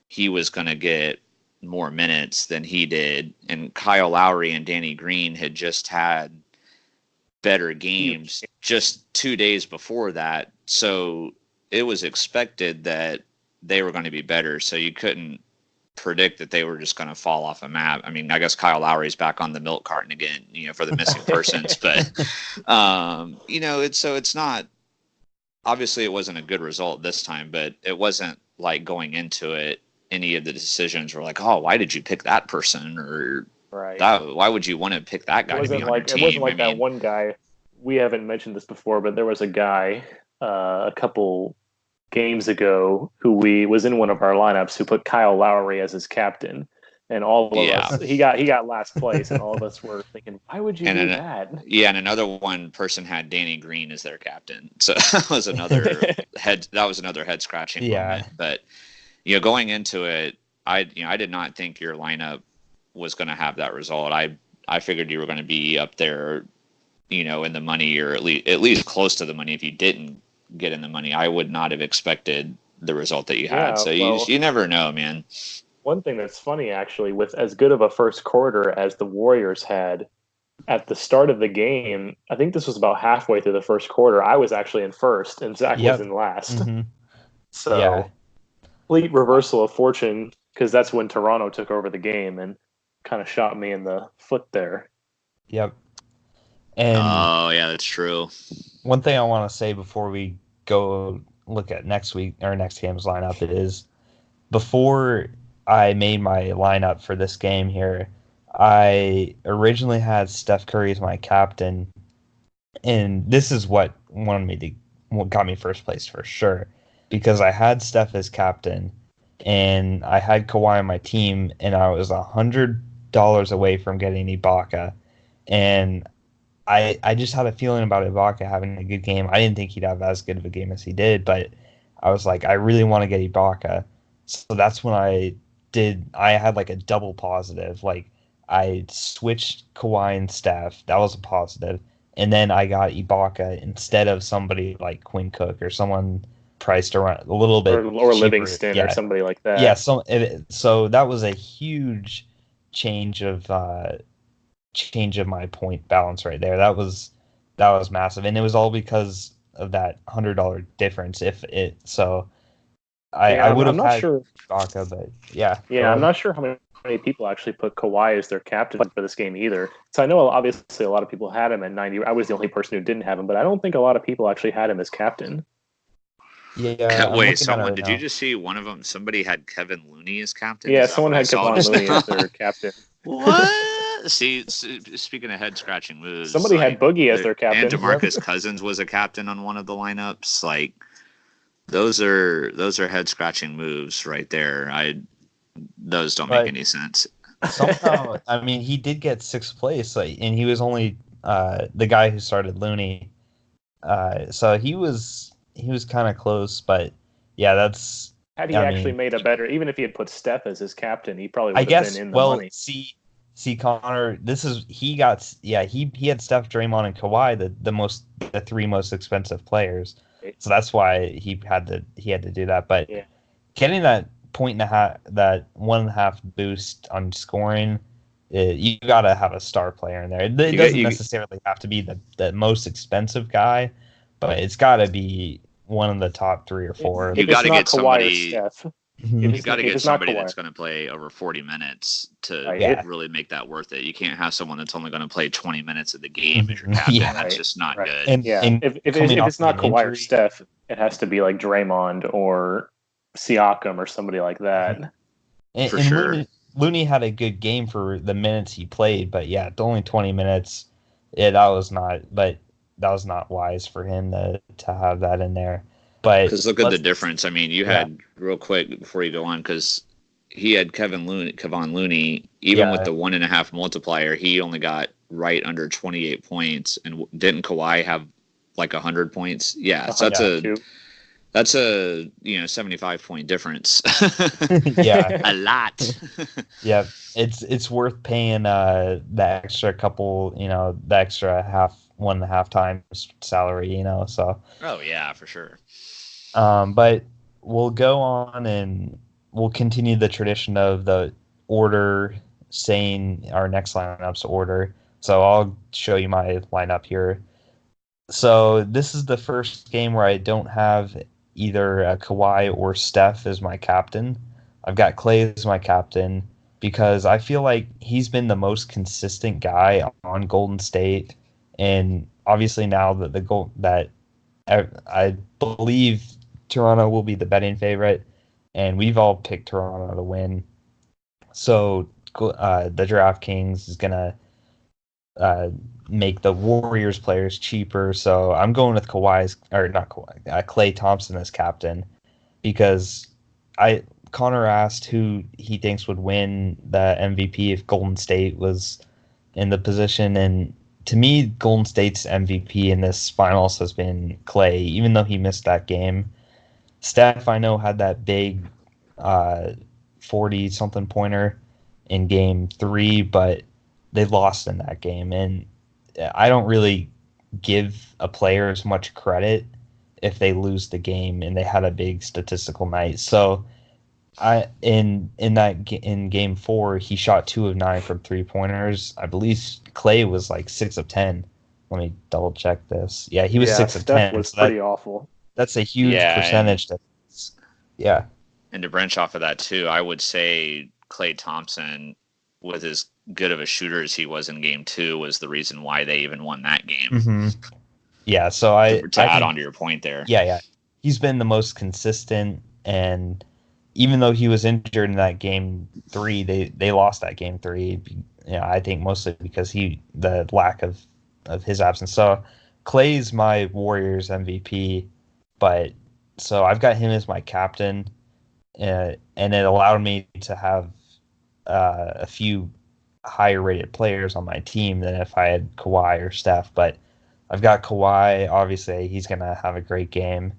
he was going to get more minutes than he did. And Kyle Lowry and Danny Green had just had better games just 2 days before that. So it was expected that they were going to be better. So you couldn't predict that they were just going to fall off a map. I mean, I guess Kyle Lowry's back on the milk carton again, for the missing persons, but it's not, obviously it wasn't a good result this time, but it wasn't like going into it, any of the decisions were like, oh, why did you pick that person? Or right. Why would you want to pick that guy to be on your team? It wasn't like that one guy. We haven't mentioned this before, but there was a guy a couple games ago who was in one of our lineups who put Kyle Lowry as his captain, and all of us, he got last place, and all of us were thinking, why would you do that? Yeah, and another one person had Danny Green as their captain, so that was another head scratching moment. But going into it, I did not think your lineup was going to have that result. I figured you were going to be up there, in the money, or at least close to the money. If you didn't get in the money, I would not have expected the result that you had. So you never know, man. One thing that's funny, actually, with as good of a first quarter as the Warriors had at the start of the game, I think this was about halfway through the first quarter, I was actually in first and Zach was in last. Mm-hmm. So complete reversal of fortune, because that's when Toronto took over the game and kind of shot me in the foot there. Yep. And oh, yeah, that's true. One thing I want to say before we go look at next game's lineup is, before I made my lineup for this game here, I originally had Steph Curry as my captain, and this is what got me first place for sure, because I had Steph as captain, and I had Kawhi on my team, and I was $100 away from getting Ibaka, and I just had a feeling about Ibaka having a good game. I didn't think he'd have as good of a game as he did, but I was like, I really want to get Ibaka. So that's when I had like a double positive. Like, I switched Kawhi and Steph. That was a positive. And then I got Ibaka instead of somebody like Quinn Cook or someone priced around a little bit. Or Livingston or somebody like that. Yeah, so that was a huge change of my point balance right there. That was massive, and it was all because of that $100 difference. I would have had Ibaka, but I'm not sure how many people actually put Kawhi as their captain for this game either. So I know obviously a lot of people had him at 90. I was the only person who didn't have him, but I don't think a lot of people actually had him as captain. Yeah. Wait, did you just see one of them? Somebody had Kevin Looney as captain. Yeah, someone had Kevin Looney as their captain. What? See, speaking of head scratching moves, somebody had Boogie as their captain. And DeMarcus Cousins was a captain on one of the lineups. Like, those are head scratching moves right there. Those don't make any sense. Somehow, I mean, he did get sixth place, and he was only the guy who started Looney. So he was kind of close, but yeah, that's. Had he actually made a better, even if he had put Steph as his captain, he probably would have been in the money. See, Connor, he had Steph, Draymond, and Kawhi, the three most expensive players. So that's why he had to do that. But getting that 1.5 boost on scoring, you got to have a star player in there. It doesn't necessarily have to be the most expensive guy, but it's got to be one of the top 3 or 4. You got to get somebody. You've got to get somebody that's going to play over 40 minutes to really make that worth it. You can't have someone that's only going to play 20 minutes of the game as your captain. That's just not good. And if it's not Kawhi or Steph, it has to be like Draymond or Siakam or somebody like that. For sure. Looney had a good game for the minutes he played, but only 20 minutes. That was not wise for him to have that in there. Because look at the difference. I mean, you had, real quick before you go on, because he had Kevon Looney, even with the 1.5 multiplier, he only got right under 28 points. And didn't Kawhi have like 100 points? Yeah, so That's a 75-point difference. Yeah. A lot. Yeah, it's worth paying the extra couple, the extra 1.5 times salary, so Oh yeah, for sure. but we'll go on and we'll continue the tradition of the order, saying our next lineups order. So I'll show you my lineup here. So this is the first game where I don't have either Kawhi or Steph as my captain. I've got Clay as my captain because I feel like he's been the most consistent guy on Golden State, and obviously now that the goal that I believe Toronto will be the betting favorite, and we've all picked Toronto to win. So the DraftKings is gonna uh, make the Warriors players cheaper. So I'm going with Kawhi's or not Kawhi, Clay Thompson as captain because I Connor asked who he thinks would win the MVP if Golden State was in the position, and to me, Golden State's MVP in this finals has been Clay, even though he missed that game. Steph, I know, had that big 40 something pointer in game three, but they lost in that game. And I don't really give a player as much credit if they lose the game and they had a big statistical night. So in game four, he shot 2 of 9 from 3 pointers. I believe Clay was like 6 of 10. Let me double check this. Yeah, he was 6 of 10. Steph was So pretty awful. that's a huge percentage. Yeah. And to branch off of that too, I would say Klay Thompson, with as good of a shooter as he was in game two, was the reason why they even won that game. Mm-hmm. Yeah, so to add on to your point there. Yeah. He's been the most consistent, and even though he was injured in that game three, they lost that game three. I think mostly because the lack of his absence. So Clay's my Warriors MVP, but so I've got him as my captain, and it allowed me to have a few higher rated players on my team than if I had Kawhi or Steph. But I've got Kawhi. Obviously, he's gonna have a great game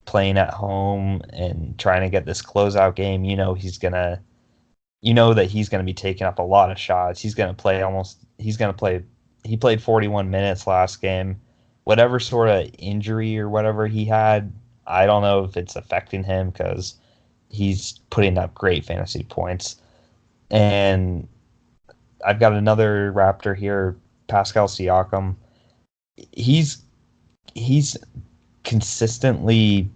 playing at home and trying to get this closeout game. That he's gonna be taking up a lot of shots. He played 41 minutes last game. Whatever sort of injury or whatever he had, I don't know if it's affecting him because he's putting up great fantasy points. And I've got another Raptor here, Pascal Siakam. He's consistently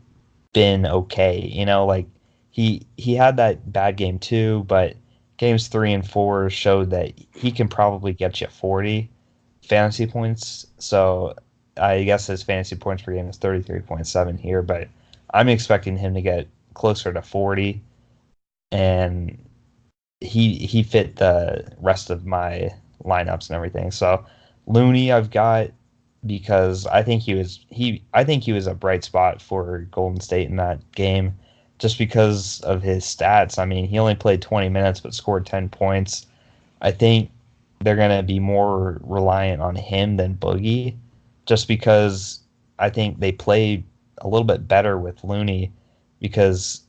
been okay. Like he had that bad game too, but games 3 and 4 showed that he can probably get you 40 fantasy points. So I guess his fantasy points per game is 33.7 here, but I'm expecting him to get closer to 40, and he fit the rest of my lineups and everything. So Looney I've got because I think he was a bright spot for Golden State in that game just because of his stats. I mean, he only played 20 minutes but scored 10 points. I think they're going to be more reliant on him than Boogie just because I think they play a little bit better with Looney because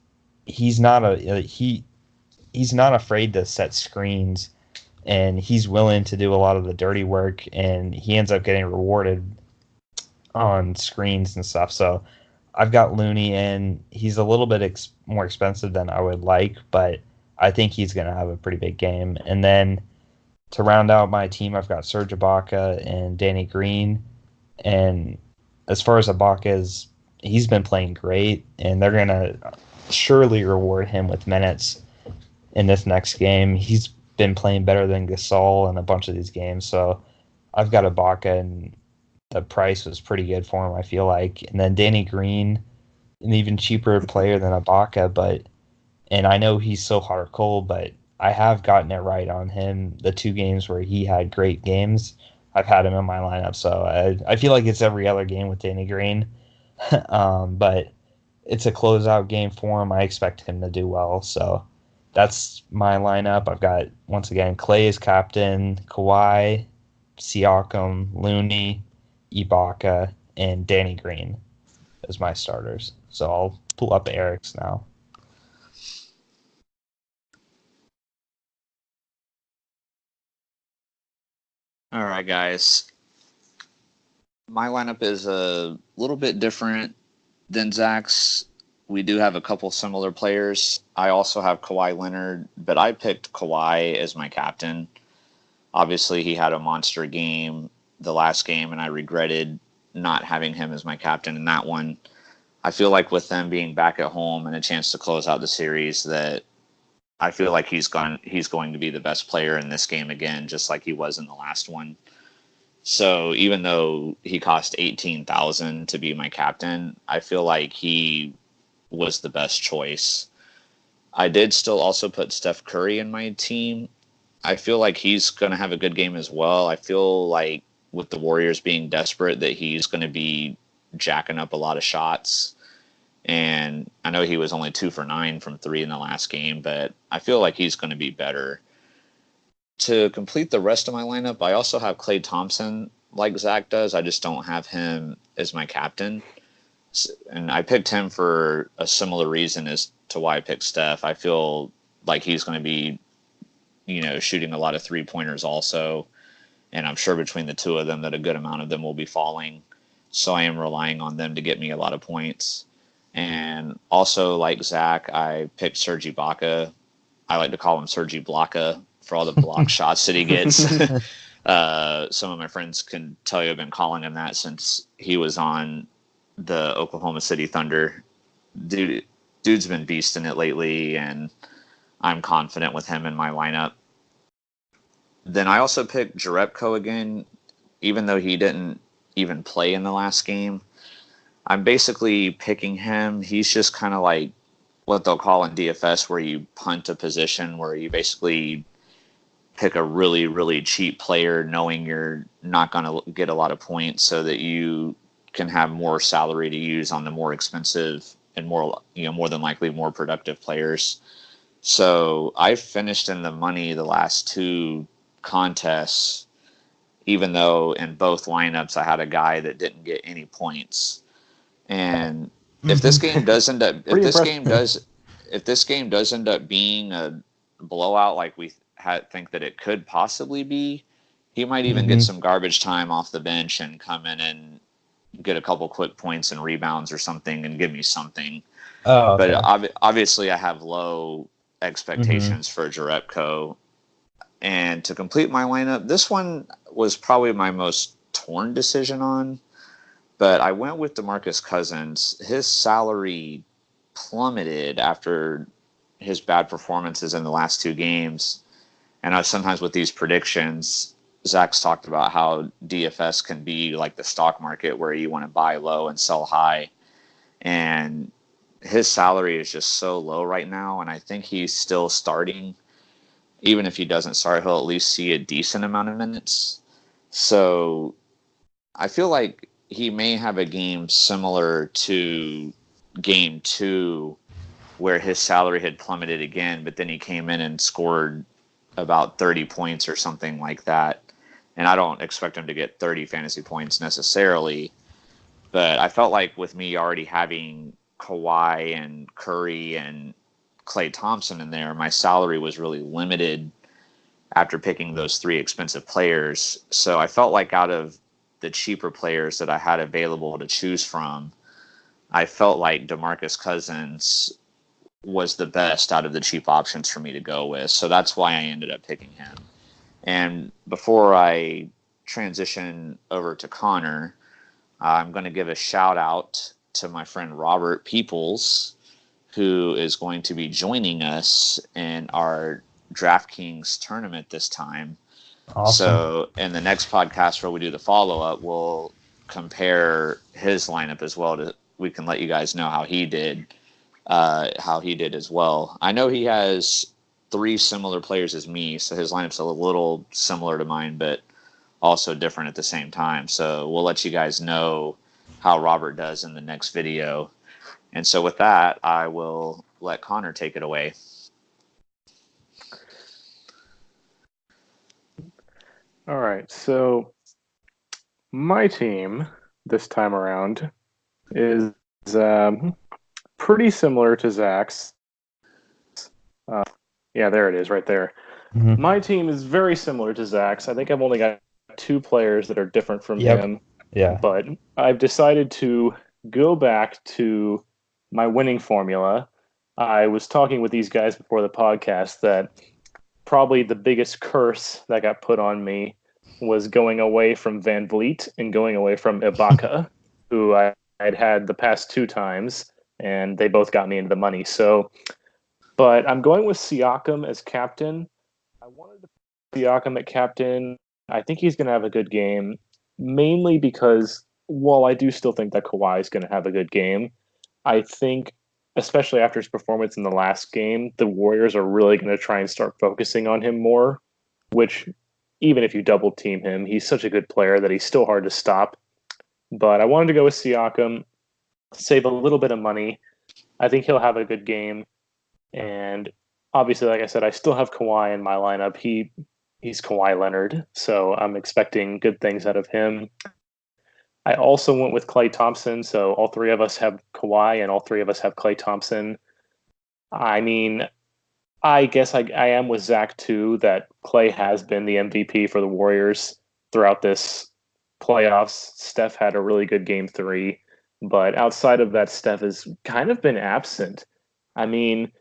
he's not afraid to set screens, and he's willing to do a lot of the dirty work, and he ends up getting rewarded on screens and stuff. So I've got Looney, and he's a little bit more expensive than I would like, but I think he's going to have a pretty big game. And then to round out my team, I've got Serge Ibaka and Danny Green. And as far as Ibaka, he's been playing great, and they're going to surely reward him with minutes in this next game. He's been playing better than Gasol in a bunch of these games. So I've got Ibaka, and the price was pretty good for him, I feel like. And then Danny Green, an even cheaper player than Ibaka, and I know he's so hot or cold, but I have gotten it right on him. The 2 games where he had great games, I've had him in my lineup. So I feel like it's every other game with Danny Green. But it's a closeout game for him. I expect him to do well. So that's my lineup. I've got, once again, Clay as captain, Kawhi, Siakam, Looney, Ibaka, and Danny Green as my starters. So I'll pull up Eric's now. All right, guys. My lineup is a little bit different than Zach's. We do have a couple similar players. I also have Kawhi Leonard, but I picked Kawhi as my captain. Obviously, he had a monster game the last game, and I regretted not having him as my captain in that one. I feel like with them being back at home and a chance to close out the series, that I feel like he's going to be the best player in this game again, just like he was in the last one. So even though he cost 18,000 to be my captain, I feel like he was the best choice. I did still also put Steph Curry in my team. I feel like he's going to have a good game as well. I feel like with the Warriors being desperate that he's going to be jacking up a lot of shots. And I know he was only 2 for 9 from 3 in the last game, but I feel like he's going to be better. To complete the rest of my lineup, I also have Klay Thompson like Zach does. I just don't have him as my captain. And I picked him for a similar reason as to why I picked Steph. I feel like he's going to be, shooting a lot of 3-pointers also. And I'm sure between the two of them that a good amount of them will be falling. So I am relying on them to get me a lot of points. And also, like Zach, I picked Serge Ibaka. I like to call him Serge Blocka for all the block shots that he gets. Some of my friends can tell you I've been calling him that since he was on the Oklahoma City Thunder. Dude's been beasting it lately, and I'm confident with him in my lineup. Then I also picked Jerebko again, even though he didn't even play in the last game. I'm basically picking him. He's just kind of like what they'll call in DFS, where you punt a position, where you basically pick a really, really cheap player, knowing you're not going to get a lot of points, so that you can have more salary to use on the more expensive and more than likely more productive players. So I finished in the money the last two contests, even though in both lineups I had a guy that didn't get any points. And if this game does end up, if this game does end up being a blowout like we think that it could possibly be, he might even get some garbage time off the bench and come in and get a couple quick points and rebounds or something and give me something. Oh, okay. But obviously, I have low expectations for Jerebko. And to complete my lineup, this one was probably my most torn decision on. But I went with DeMarcus Cousins. His salary plummeted after his bad performances in the last two games. And sometimes with these predictions, Zach's talked about how DFS can be like the stock market, where you want to buy low and sell high. And his salary is just so low right now. And I think he's still starting. Even if he doesn't start, he'll at least see a decent amount of minutes. So I feel like he may have a game similar to game 2, where his salary had plummeted again, but then he came in and scored about 30 points or something like that. And I don't expect him to get 30 fantasy points necessarily, but I felt like with me already having Kawhi and Curry and Klay Thompson in there, my salary was really limited after picking those three expensive players. So I felt like out of the cheaper players that I had available to choose from, I felt like DeMarcus Cousins was the best out of the cheap options for me to go with. So that's why I ended up picking him. And before I transition over to Connor, I'm going to give a shout out to my friend Robert Peoples, who is going to be joining us in our DraftKings tournament this time. Awesome. So in the next podcast where we do the follow-up, we'll compare his lineup as well. We can let you guys know how he did as well. I know he has 3 similar players as me, so his lineup's a little similar to mine, but also different at the same time. So we'll let you guys know how Robert does in the next video. And so with that, I will let Connor take it away. All right. So my team this time around is pretty similar to Zach's. Yeah, there it is, right there. Mm-hmm. My team is very similar to Zach's. I think I've only got 2 players that are different from Yep. him. Yeah. But I've decided to go back to my winning formula. I was talking with these guys before the podcast that probably the biggest curse that got put on me was going away from Van Vliet and going away from Ibaka, who I'd had the past 2 times, and they both got me into the money. So, but I'm going with Siakam as captain. I wanted to put Siakam at captain. I think he's going to have a good game, mainly because while I do still think that Kawhi is going to have a good game, I think, especially after his performance in the last game, the Warriors are really going to try and start focusing on him more, which even if you double team him, he's such a good player that he's still hard to stop. But I wanted to go with Siakam, save a little bit of money. I think he'll have a good game. And obviously, like I said, I still have Kawhi in my lineup. He's Kawhi Leonard, so I'm expecting good things out of him. I also went with Klay Thompson, so all 3 of us have Kawhi and all 3 of us have Klay Thompson. I mean, I guess I am with Zach too, that Klay has been the MVP for the Warriors throughout this playoffs. Steph had a really good game 3, but outside of that, Steph has kind of been absent. I mean,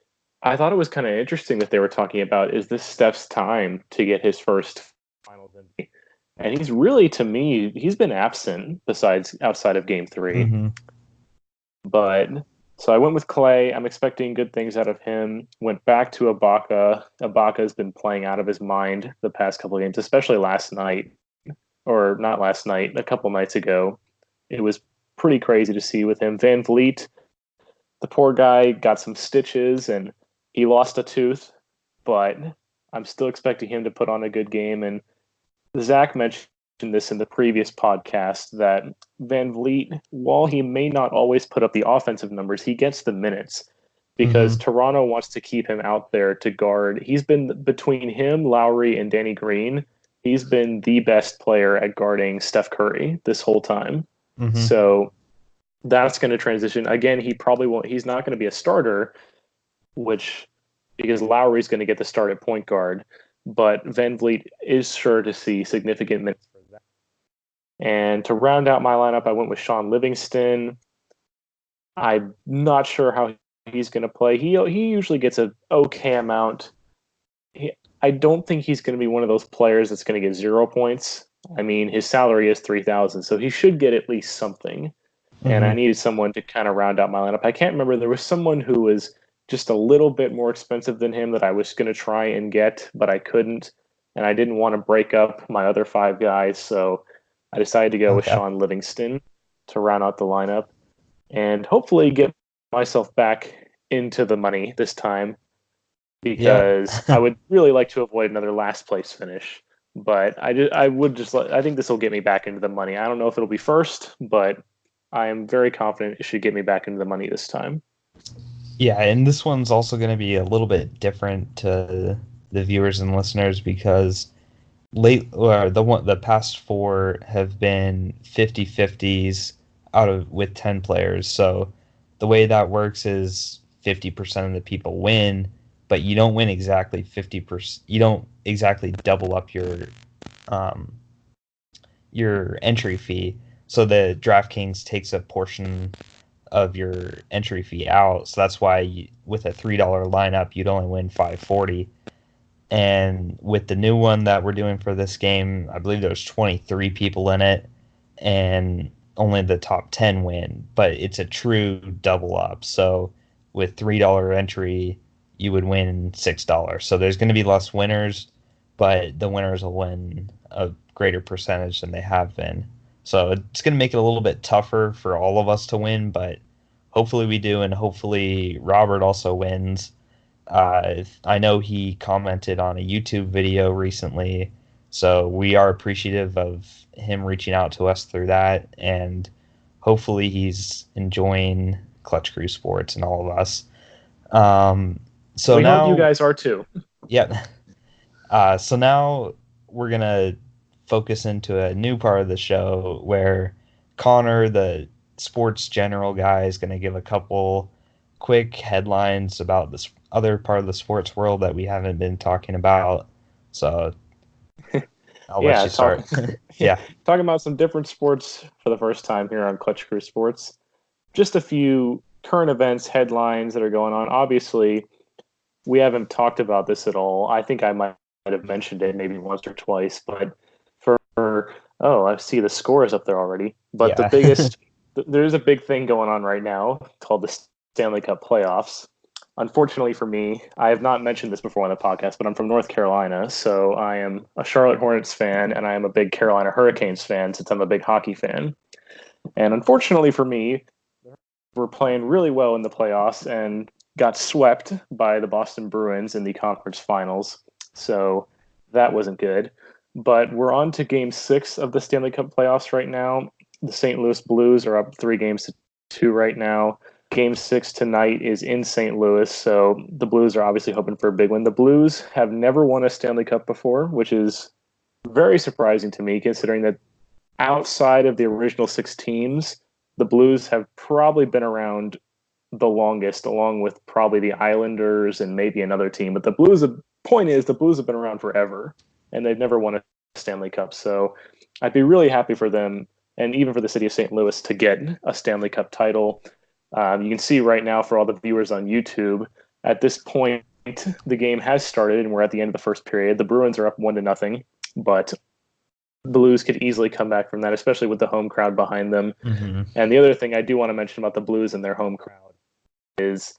I thought it was kind of interesting that they were talking about, is this Steph's time to get his first finals MVP? And he's really, to me, he's been absent besides outside of game 3. Mm-hmm. But so I went with Klay. I'm expecting good things out of him. Went back to Ibaka. Ibaka has been playing out of his mind the past couple of games, especially last night, or not last night, a couple nights ago. It was pretty crazy to see with him. Van Vliet, the poor guy, got some stitches and he lost a tooth, but I'm still expecting him to put on a good game. And Zach mentioned this in the previous podcast that Van Vliet, while he may not always put up the offensive numbers, he gets the minutes because Toronto wants to keep him out there to guard. He's been, between him, Lowry, and Danny Green, he's been the best player at guarding Steph Curry this whole time. Mm-hmm. So that's going to transition. Again, he probably won't, he's not going to be a starter, because Lowry's going to get the start at point guard, but Van Vliet is sure to see significant minutes for that. And to round out my lineup, I went with Sean Livingston. I'm not sure how he's going to play. He usually gets an okay amount. I don't think he's going to be one of those players that's going to get 0 points. I mean, his salary is $3,000, so he should get at least something. Mm-hmm. And I needed someone to kind of round out my lineup. I can't remember. There was someone who was just a little bit more expensive than him that I was going to try and get, but I couldn't. And I didn't want to break up my other 5 guys, so I decided to go with Sean Livingston to round out the lineup and hopefully get myself back into the money this time, because I would really like to avoid another last place finish. But I think this will get me back into the money. I don't know if it'll be first, but I am very confident it should get me back into the money this time. Yeah, and this one's also going to be a little bit different to the viewers and listeners because the past 4 have been 50-50s with 10 players. So the way that works is 50% of the people win, but you don't win exactly 50%. You don't exactly double up your entry fee. So the DraftKings takes a portion of your entry fee out. So that's why with a $3 lineup, you'd only win $5.40. And with the new one that we're doing for this game, I believe there's 23 people in it, and only the top 10 win. But it's a true double up. So with $3 entry, you would win $6. So there's going to be less winners, but the winners will win a greater percentage than they have been. So it's going to make it a little bit tougher for all of us to win, but hopefully we do, and hopefully Robert also wins. I know he commented on a YouTube video recently, so we are appreciative of him reaching out to us through that, and hopefully he's enjoying Clutch Crew Sports and all of us. So we now hope you guys are too. Yeah. So now we're going to focus into a new part of the show where Connor, the sports general guy, is going to give a couple quick headlines about this other part of the sports world that we haven't been talking about. So I'll let you start. Yeah. Talking about some different sports for the first time here on Clutch Crew Sports. Just a few current events, headlines that are going on. Obviously, we haven't talked about this at all. I think I might have mentioned it maybe once or twice, but I see the scores up there already. But Yeah. there's a big thing going on right now called the Stanley Cup playoffs. Unfortunately for me, I have not mentioned this before on the podcast, but I'm from North Carolina, so I am a Charlotte Hornets fan, and I am a big Carolina Hurricanes fan since I'm a big hockey fan. And unfortunately for me, we're playing really well in the playoffs and got swept by the Boston Bruins in the conference finals. So that wasn't good. But we're on to game 6 of the Stanley Cup playoffs right now. The St. Louis Blues are up 3-2 right now. Game 6 tonight is in St. Louis, so the Blues are obviously hoping for a big win. The Blues have never won a Stanley Cup before, which is very surprising to me, considering that outside of the original 6 teams, the Blues have probably been around the longest, along with probably the Islanders and maybe another team. But the point is, the Blues have been around forever, and they've never won a Stanley Cup. So I'd be really happy for them, and even for the city of St. Louis, to get a Stanley Cup title. You can see right now, for all the viewers on YouTube, at this point, the game has started, and we're at the end of the first period. The Bruins are up 1-0, but the Blues could easily come back from that, especially with the home crowd behind them. Mm-hmm. And the other thing I do want to mention about the Blues and their home crowd is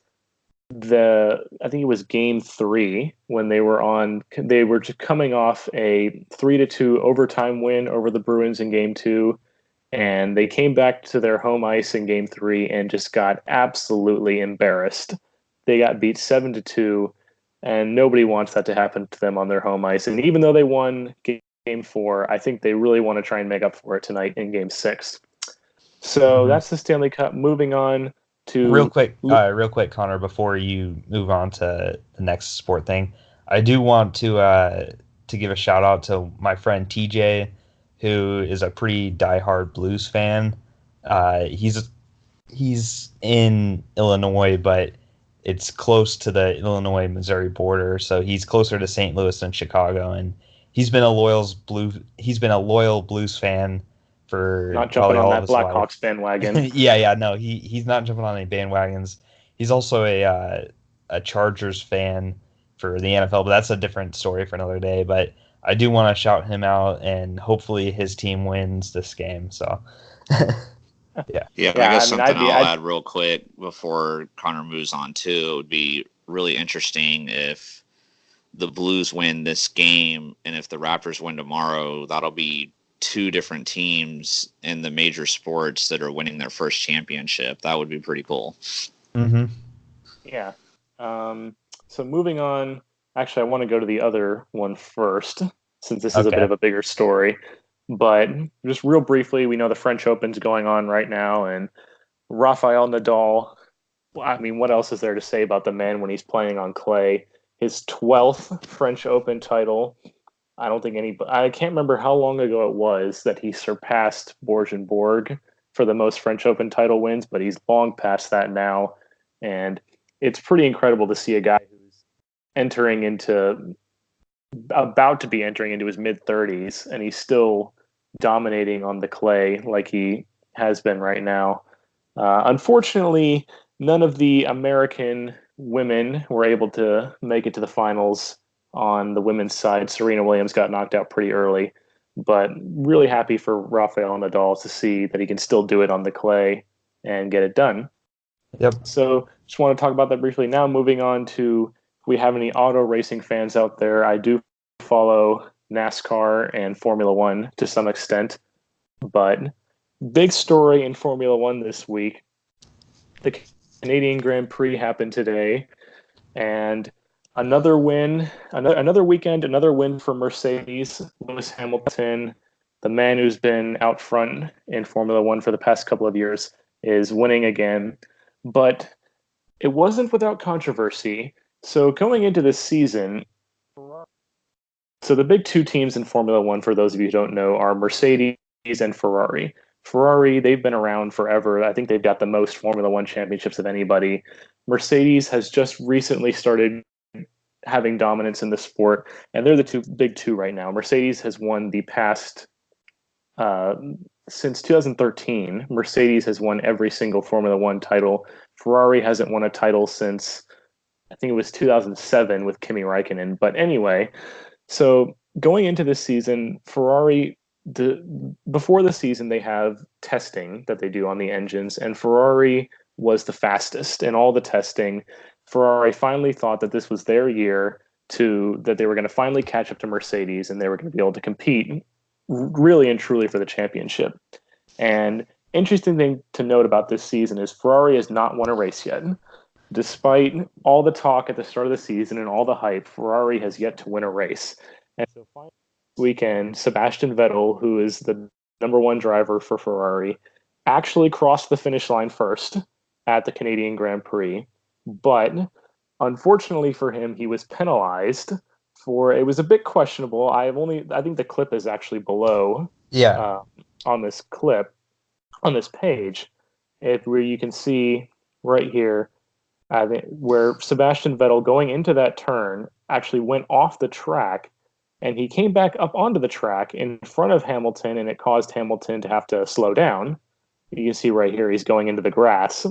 I think it was game 3 when they were just coming off a 3-2 overtime win over the Bruins in game 2. And they came back to their home ice in game 3 and just got absolutely embarrassed. They got beat 7-2, and nobody wants that to happen to them on their home ice. And even though they won game 4, I think they really want to try and make up for it tonight in game 6. So that's the Stanley Cup. Moving on to real quick, Connor, before you move on to the next sport thing, I do want to give a shout out to my friend TJ, who is a pretty diehard Blues fan. He's in Illinois, but it's close to the Illinois-Missouri border, so he's closer to St. Louis than Chicago, and he's been a loyal Blues fan for not jumping on that Blackhawks bandwagon. No, he's not jumping on any bandwagons. He's also a Chargers fan for the NFL, but that's a different story for another day. But I do want to shout him out, and hopefully his team wins this game. So, yeah. I guess something I'll add real quick before Connor moves on too. It would be really interesting if the Blues win this game, and if the Raptors win tomorrow, that'll be 2 different teams in the major sports that are winning their first championship. That would be pretty cool. Mm-hmm. Yeah. So moving on. Actually, I want to go to the other one first, since this is a bit of a bigger story. But just real briefly, we know the French Open's going on right now, and Rafael Nadal, I mean, what else is there to say about the man when he's playing on clay? His 12th French Open title. I can't remember how long ago it was that he surpassed Borg for the most French Open title wins, but he's long past that now. And it's pretty incredible to see a guy who's about to be entering into his mid-30s, and he's still dominating on the clay like he has been right now. Unfortunately, none of the American women were able to make it to the finals on the women's side. Serena Williams got knocked out pretty early, but really happy for Rafael Nadal to see that he can still do it on the clay and get it done. Yep. So just want to talk about that briefly. Now moving on to, if we have any auto racing fans out there, I do follow NASCAR and Formula One to some extent, but big story in Formula One this week. The Canadian Grand Prix happened today, and another win, another weekend, another win for Mercedes. Lewis Hamilton, the man who's been out front in Formula One for the past couple of years, is winning again. But it wasn't without controversy. So going into this season, so the big 2 teams in Formula One, for those of you who don't know, are Mercedes and Ferrari. Ferrari, they've been around forever. I think they've got the most Formula One championships of anybody. Mercedes has just recently started having dominance in the sport, and they're the big two right now. Mercedes has won the past uh, since 2013. Mercedes has won every single Formula One title. Ferrari hasn't won a title since I think it was 2007 with Kimi Räikkönen. But anyway, so going into this season, Ferrari, before the season, they have testing that they do on the engines, and Ferrari was the fastest in all the testing. Ferrari finally thought that this was their year that they were going to finally catch up to Mercedes and they were going to be able to compete really and truly for the championship. And interesting thing to note about this season is Ferrari has not won a race yet. Despite all the talk at the start of the season and all the hype, Ferrari has yet to win a race. And so finally this weekend, Sebastian Vettel, who is the number one driver for Ferrari, actually crossed the finish line first at the Canadian Grand Prix. But unfortunately for him, he was penalized for it was a bit questionable. I think the clip is actually below on this clip on this page, where you can see right here where Sebastian Vettel going into that turn actually went off the track and he came back up onto the track in front of Hamilton and it caused Hamilton to have to slow down. You can see right here he's going into the grass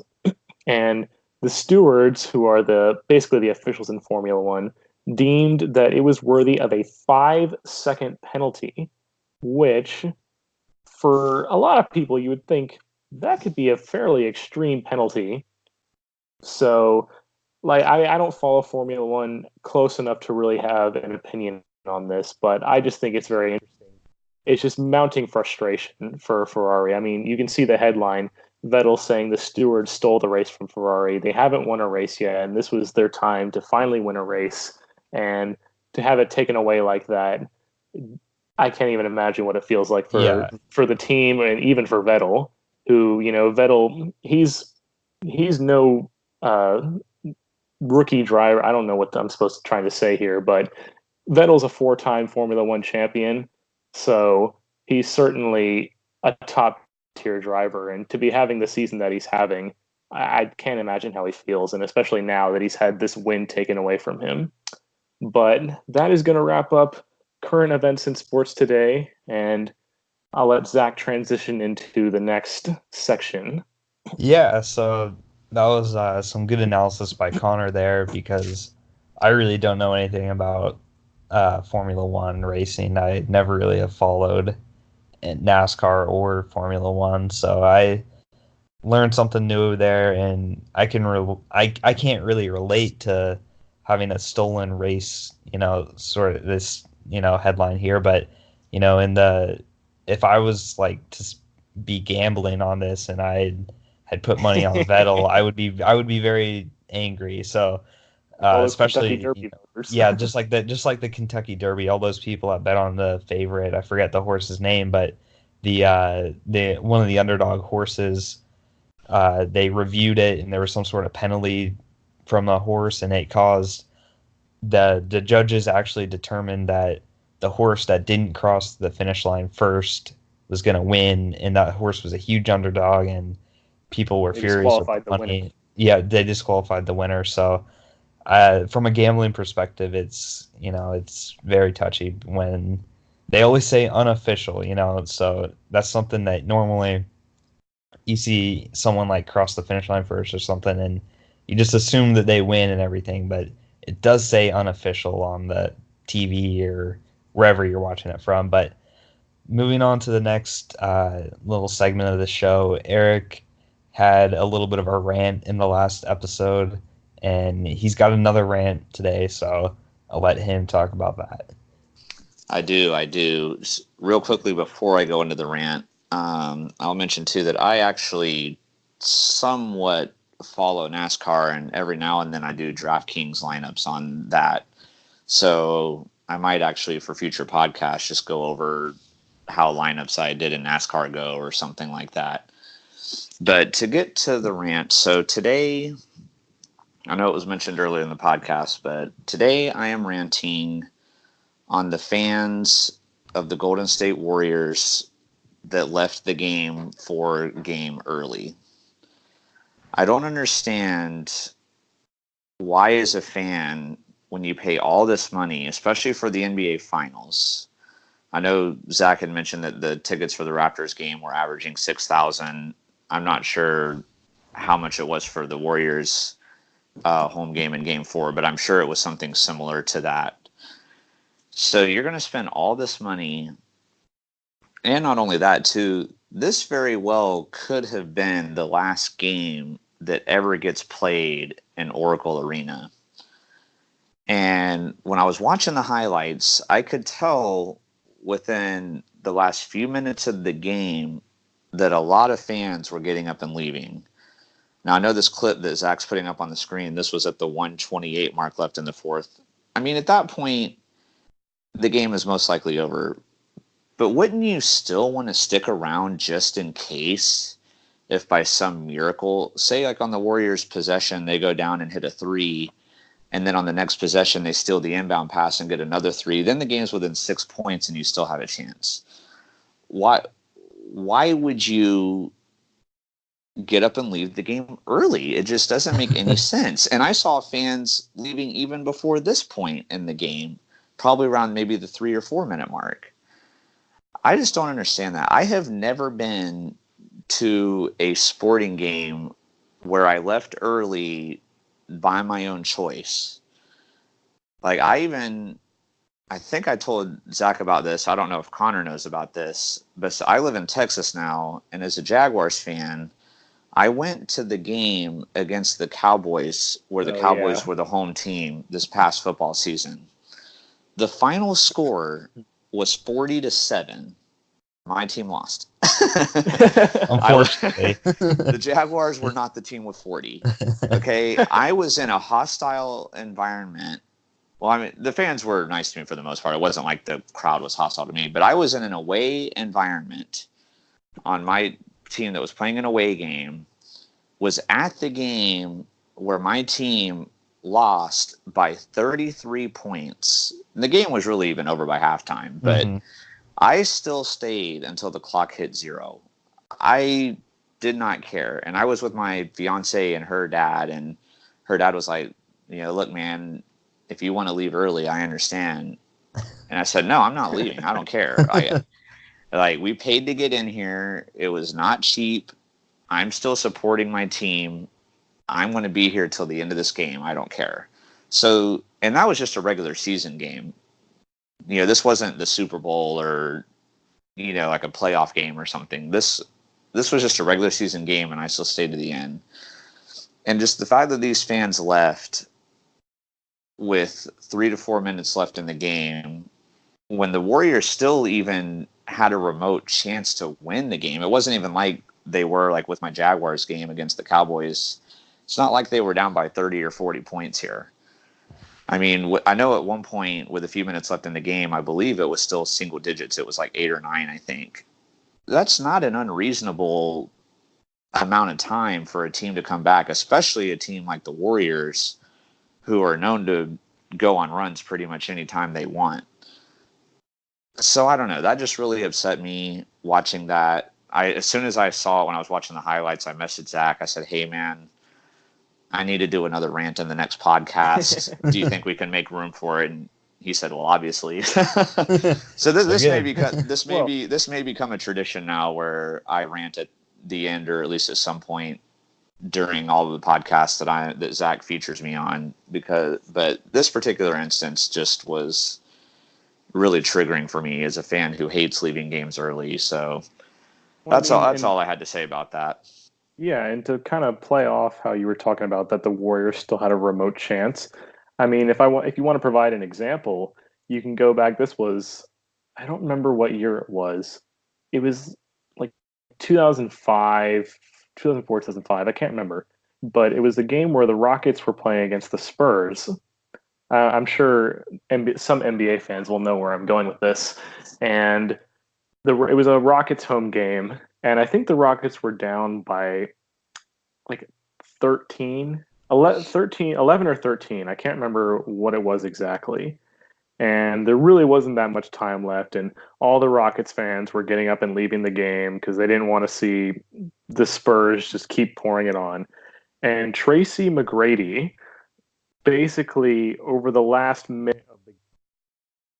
and the stewards, who are basically the officials in Formula One, deemed that it was worthy of a 5-second penalty, which for a lot of people you would think that could be a fairly extreme penalty. So, like, I don't follow Formula One close enough to really have an opinion on this, but I just think it's very interesting. It's just mounting frustration for Ferrari. I mean, you can see the headline, Vettel saying the stewards stole the race from Ferrari. They haven't won a race yet, and this was their time to finally win a race. And to have it taken away like that, I can't even imagine what it feels like for the team and even for Vettel, who, Vettel, he's no rookie driver. I don't know what I'm supposed to try to say here, but Vettel's a 4-time Formula One champion, so he's certainly a top tier driver. And to be having the season that he's having, I can't imagine how he feels, and especially now that he's had this win taken away from him. But that is going to wrap up current events in sports today, and I'll let Zach transition into the next section. Yeah, so that was some good analysis by Connor there because I really don't know anything about Formula One racing. I never really have followed NASCAR or Formula One, so I learned something new there, and I can't really relate to having a stolen race, sort of this, headline here, but if I was like to be gambling on this and I had put money on Vettel, I would be very angry. So especially just like the Kentucky Derby, all those people that bet on the favorite, I forget the horse's name, but the one of the underdog horses, they reviewed it and there was some sort of penalty from the horse, and it caused the judges actually determined that the horse that didn't cross the finish line first was going to win, and that horse was a huge underdog, and people were furious with the money. Yeah, they disqualified the winner. So from a gambling perspective, it's very touchy when they always say unofficial, so that's something that normally you see someone like cross the finish line first or something and you just assume that they win and everything, but it does say unofficial on the TV or wherever you're watching it from. But moving on to the next little segment of the show, Eric had a little bit of a rant in the last episode, and he's got another rant today, so I'll let him talk about that. I do. Real quickly before I go into the rant, I'll mention too that I actually somewhat follow NASCAR, and every now and then I do DraftKings lineups on that. So I might actually, for future podcasts, just go over how lineups I did in NASCAR go or something like that. But to get to the rant, so today, I know it was mentioned earlier in the podcast, but today I am ranting on the fans of the Golden State Warriors that left the game early. I don't understand why is a fan, when you pay all this money, especially for the NBA Finals? I know Zach had mentioned that the tickets for the Raptors game were averaging 6,000. I'm not sure how much it was for the Warriors home game in Game 4, but I'm sure it was something similar to that. So you're going to spend all this money, and not only that, too, this very well could have been the last game that ever gets played in Oracle Arena. And when I was watching the highlights, I could tell within the last few minutes of the game that a lot of fans were getting up and leaving. Now, I know this clip that Zach's putting up on the screen, this was at the 1:28 mark left in the fourth. I mean, at that point, the game is most likely over. But wouldn't you still want to stick around just in case, if by some miracle, say like on the Warriors' possession, they go down and hit a three, and then on the next possession, they steal the inbound pass and get another three, then the game's within 6 points and you still have a chance. Why would you get up and leave the game early? It just doesn't make any sense. And I saw fans leaving even before this point in the game, probably around maybe the 3 or 4 minute mark. I just don't understand that. I have never been to a sporting game where I left early by my own choice. Like I think I told Zach about this. I don't know if Connor knows about this, but so I live in Texas now, and as a Jaguars fan, I went to the game against the Cowboys, where the Cowboys were the home team this past football season. The final score was 40-7. My team lost. Unfortunately. The Jaguars were not the team with 40. Okay, I was in a hostile environment. Well, I mean, the fans were nice to me for the most part. It wasn't like the crowd was hostile to me, but I was in an away environment on my team that was playing an away game, was at the game where my team lost by 33 points. And the game was really even over by halftime, but I still stayed until the clock hit 0. I did not care. And I was with my fiance and her dad, and her dad was like, look, man, if you want to leave early, I understand. And I said, no, I'm not leaving. I don't care. We paid to get in here. It was not cheap. I'm still supporting my team. I'm going to be here till the end of this game. I don't care. So, and that was just a regular season game. This wasn't the Super Bowl or, like a playoff game or something. This was just a regular season game, and I still stayed to the end. And just the fact that these fans left with 3 to 4 minutes left in the game, when the Warriors still even had a remote chance to win the game. It wasn't even like they were like with my Jaguars game against the Cowboys. It's not like they were down by 30 or 40 points here. I mean, I know at one point with a few minutes left in the game, I believe it was still single digits. It was like 8 or 9, I think. That's not an unreasonable amount of time for a team to come back, especially a team like the Warriors, who are known to go on runs pretty much any time they want. So I don't know. That just really upset me watching that. As soon as I saw it when I was watching the highlights, I messaged Zach. I said, hey, man, I need to do another rant in the next podcast. Do you think we can make room for it? And he said, well, obviously. So this may become a tradition now where I rant at the end, or at least at some point during all of the podcasts that Zach features me on, but this particular instance just was really triggering for me as a fan who hates leaving games early. So that's all I had to say about that. Yeah, and to kind of play off how you were talking about that the Warriors still had a remote chance. I mean, if you want to provide an example, you can go back. I don't remember what year it was. It was like 2005, 2004, 2005. I can't remember. But it was a game where the Rockets were playing against the Spurs. I'm sure some NBA fans will know where I'm going with this. And it was a Rockets home game. And I think the Rockets were down by like 11 or 13. I can't remember what it was exactly. And there really wasn't that much time left. And all the Rockets fans were getting up and leaving the game because they didn't want to see the Spurs just keep pouring it on. And Tracy McGrady basically over the last minute of the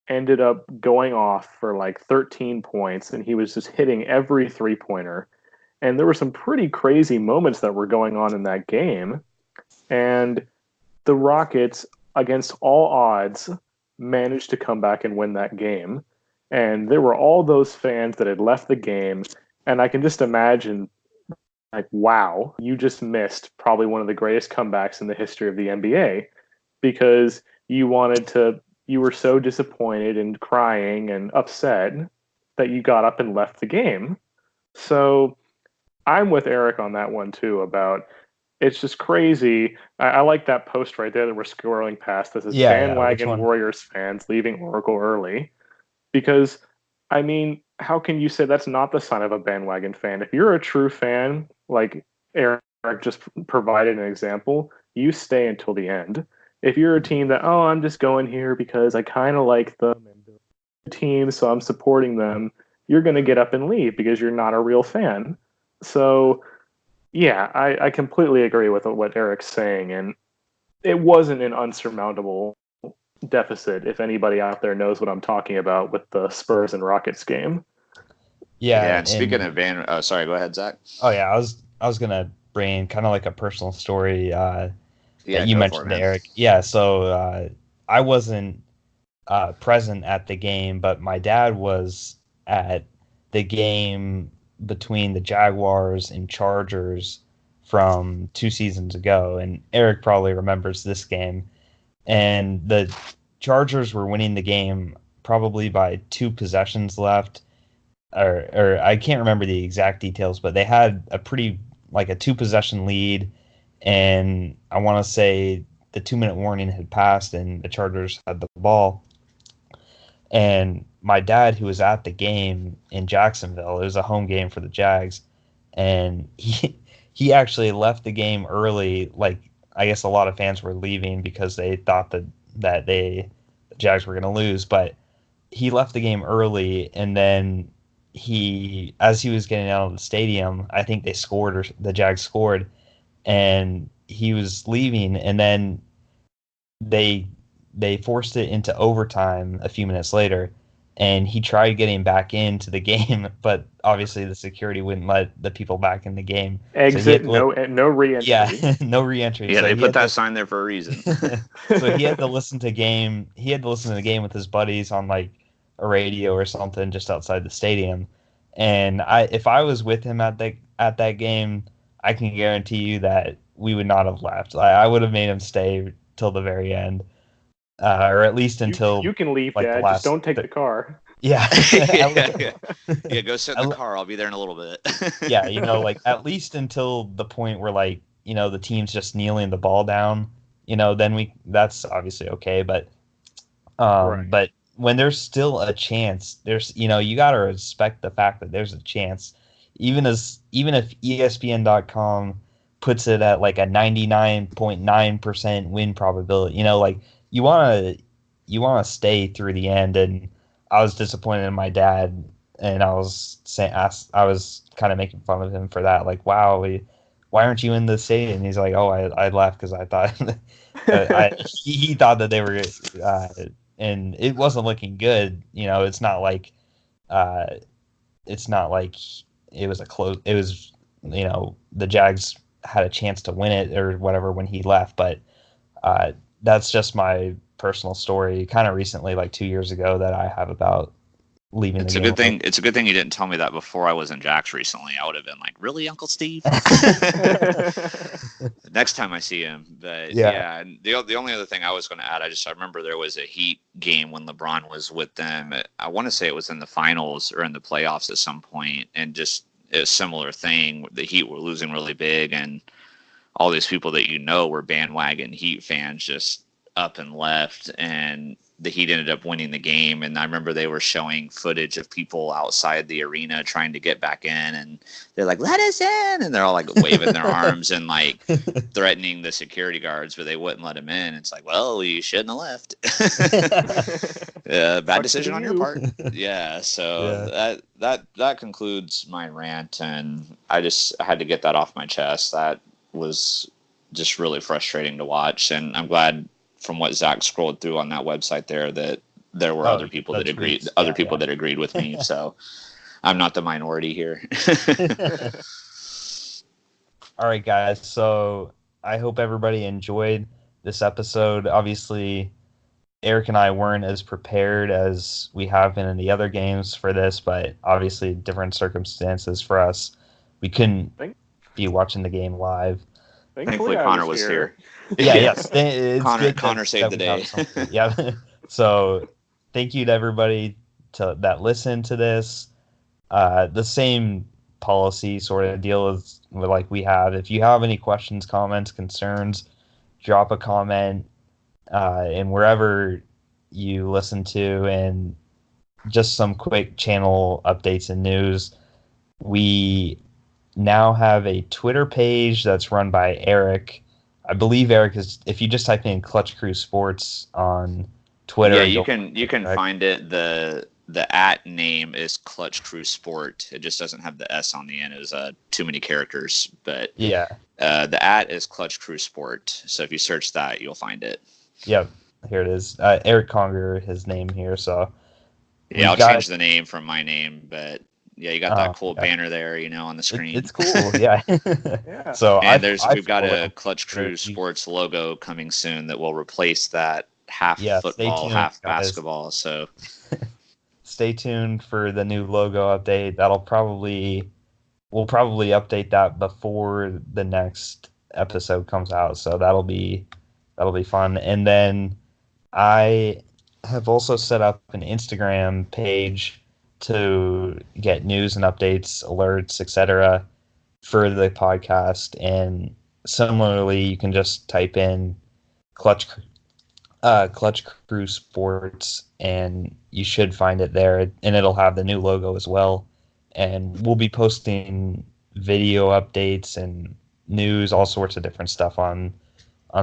ended up going off for like 13 points, and he was just hitting every three-pointer. And there were some pretty crazy moments that were going on in that game. And the Rockets, against all odds, managed to come back and win that game. And there were all those fans that had left the game. And I can just imagine, like, wow, you just missed probably one of the greatest comebacks in the history of the NBA because you were so disappointed and crying and upset that you got up and left the game. So I'm with Eric on that one too about it's just crazy. I like that post right there that we're scrolling past. This is Which bandwagon one? Warriors fans leaving Oracle early. Because, I mean, how can you say that's not the sign of a bandwagon fan? If you're a true fan, like Eric just provided an example, you stay until the end. If you're a team that, oh, I'm just going here because I kind of like them and they're a team, so I'm supporting them, you're going to get up and leave because you're not a real fan. So, yeah, I completely agree with what Eric's saying. And it wasn't an unsurmountable deficit, if anybody out there knows what I'm talking about with the Spurs and Rockets game. Yeah, and speaking of sorry, go ahead, Zach. Oh yeah, I was gonna bring kind of like a personal story that you mentioned, Eric. Yeah, so I wasn't present at the game, but my dad was at the game between the Jaguars and Chargers from 2 seasons ago, and Eric probably remembers this game. And the Chargers were winning the game probably by 2 possessions left, or I can't remember the exact details, but they had a pretty like a 2 possession lead, and I want to say the 2 minute warning had passed, and the Chargers had the ball. And my dad, who was at the game in Jacksonville, it was a home game for the Jags, and he actually left the game early. Like I guess a lot of fans were leaving because they thought that the Jags were going to lose, but he left the game early, and then as he was getting out of the stadium, I think they scored, or the Jags scored, and he was leaving, and then they forced it into overtime a few minutes later, and he tried getting back into the game, but obviously the security wouldn't let the people back in the game. Exit, so no re-entry. Yeah, no re-entry. Yeah, so they put that sign there for a reason. So he had to listen to the game with his buddies on like a radio or something just outside the stadium. And if I was with him at that game, I can guarantee you that we would not have left. I would have made him stay till the very end. Or at least until you can leave, like, Dad. Just don't take the car. Yeah. Yeah, go sit in the car. I'll be there in a little bit. Yeah, like at least until the point where like, the team's just kneeling the ball down, then that's obviously okay. But right. But when there's still a chance, there's you gotta respect the fact that there's a chance, even if ESPN.com puts it at like a 99.9% win probability. Like you wanna stay through the end. And I was disappointed in my dad, and I was kind of making fun of him for that. Like, wow, why aren't you in the stadium? And he's like, oh, I left because I thought he thought that they were, and it wasn't looking good. It's not like it was a close. It was the Jags had a chance to win it or whatever when he left, but that's just my personal story, kind of recently, like 2 years ago, that I have about leaving. It's a good thing. It's a good thing you didn't tell me that before I was in Jax recently. I would have been like, "Really, Uncle Steve?" Next time I see him. But yeah, and the only other thing I was going to add, I remember there was a Heat game when LeBron was with them. I want to say it was in the finals or in the playoffs at some point, and just a similar thing. The Heat were losing really big, and all these people that were bandwagon Heat fans just up and left, and the Heat ended up winning the game. And I remember they were showing footage of people outside the arena trying to get back in, and they're like, "Let us in!" And they're all like waving their arms and like threatening the security guards, but they wouldn't let them in. It's like, well, you shouldn't have left. Bad decision on your part. Yeah. So that concludes my rant, and I had to get that off my chest. That was just really frustrating to watch. And I'm glad from what Zach scrolled through on that website there that there were other people that agreed, that agreed with me. So I'm not the minority here. All right, guys. So I hope everybody enjoyed this episode. Obviously, Eric and I weren't as prepared as we have been in the other games for this, but obviously different circumstances for us. We couldn't be watching the game live. Thankfully Connor was here. Yeah, yes. It's Connor saved the day. Yeah. So thank you to everybody that listened to this. The same policy sort of deal as like we have. If you have any questions, comments, concerns, drop a comment and wherever you listen to, and just some quick channel updates and news. We now have a Twitter page that's run by Eric. I believe Eric is, if you just type in Clutch Crew Sports on Twitter. Yeah, you can find it. The at name is Clutch Crew Sport. It just doesn't have the S on the end. It was too many characters. But yeah, the at is Clutch Crew Sport. So if you search that, you'll find it. Yep, here it is. Eric Conger, his name here. So yeah, I'll change the name from my name, but yeah, you got that cool banner there, on the screen. It's cool, yeah. Yeah. So and we've got a Clutch Crew Sports logo coming soon that will replace that half football, half basketball. So stay tuned for the new logo update. We'll probably update that before the next episode comes out. So that'll be fun. And then I have also set up an Instagram page to get news and updates, alerts, etc. for the podcast. And similarly, you can just type in Clutch Crew Sports, and you should find it there, and it'll have the new logo as well. And we'll be posting video updates and news, all sorts of different stuff on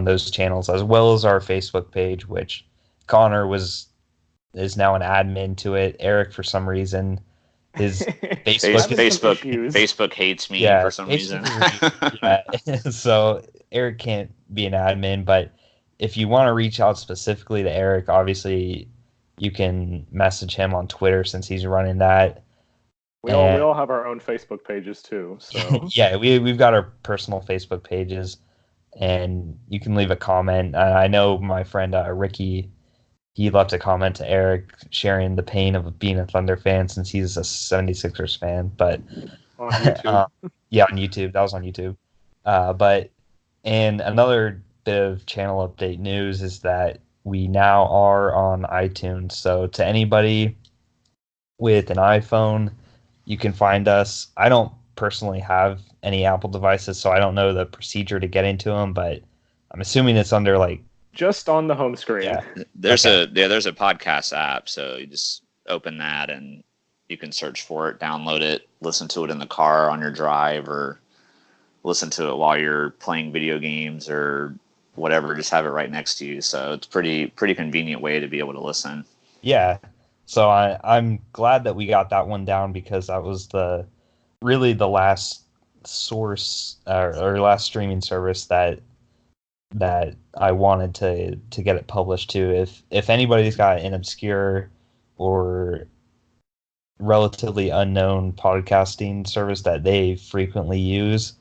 those channels, as well as our Facebook page, which Connor is now an admin to it. Eric, for some reason, his Facebook hates me for some reason. So Eric can't be an admin, but if you want to reach out specifically to Eric, obviously you can message him on Twitter since he's running that. We all have our own Facebook pages too. So yeah, we've got our personal Facebook pages, and you can leave a comment. I know my friend Ricky, he left a comment to Eric sharing the pain of being a Thunder fan since he's a 76ers fan. But on YouTube. Yeah, on YouTube. That was on YouTube. And another bit of channel update news is that we now are on iTunes. So to anybody with an iPhone, you can find us. I don't personally have any Apple devices, so I don't know the procedure to get into them, but I'm assuming it's under like just on the home screen. Yeah. There's a podcast app, so you just open that and you can search for it, download it, listen to it in the car on your drive, or listen to it while you're playing video games or whatever. Just have it right next to you. So it's pretty convenient way to be able to listen. Yeah. So I'm glad that we got that one down, because that was really the last source or last streaming service that I wanted to get it published to. If anybody's got an obscure or relatively unknown podcasting service that they frequently use,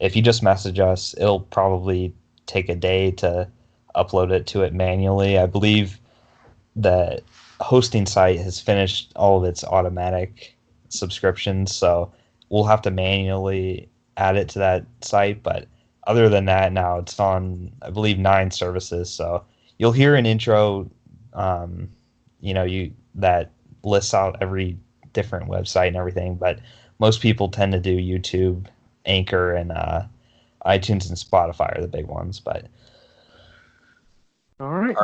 if you just message us, it'll probably take a day to upload it to it manually. I believe that hosting site has finished all of its automatic subscriptions, so we'll have to manually add it to that site. But other than that, now it's on, I believe, 9 services. So you'll hear an intro, that lists out every different website and everything. But most people tend to do YouTube, Anchor, and iTunes and Spotify are the big ones. But all right.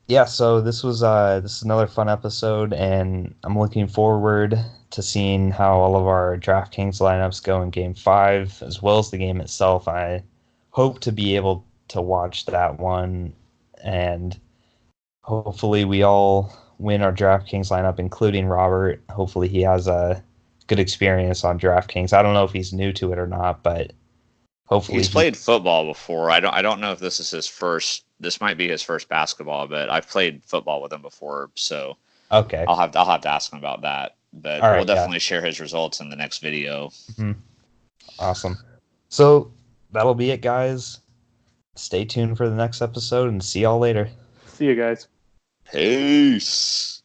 Yeah, so this is another fun episode, and I'm looking forward to seeing how all of our DraftKings lineups go in Game 5, as well as the game itself. I hope to be able to watch that one, and hopefully we all win our DraftKings lineup, including Robert. Hopefully he has a good experience on DraftKings. I don't know if he's new to it or not, but hopefully He's played football before. I don't know if this is his first. This might be his first basketball, but I've played football with him before, so Okay. I'll have to ask him about that. But All we'll right. Yeah. definitely share his results in the next video. Awesome. So that'll be it, guys. Stay tuned for the next episode and see y'all later. See you guys. Peace.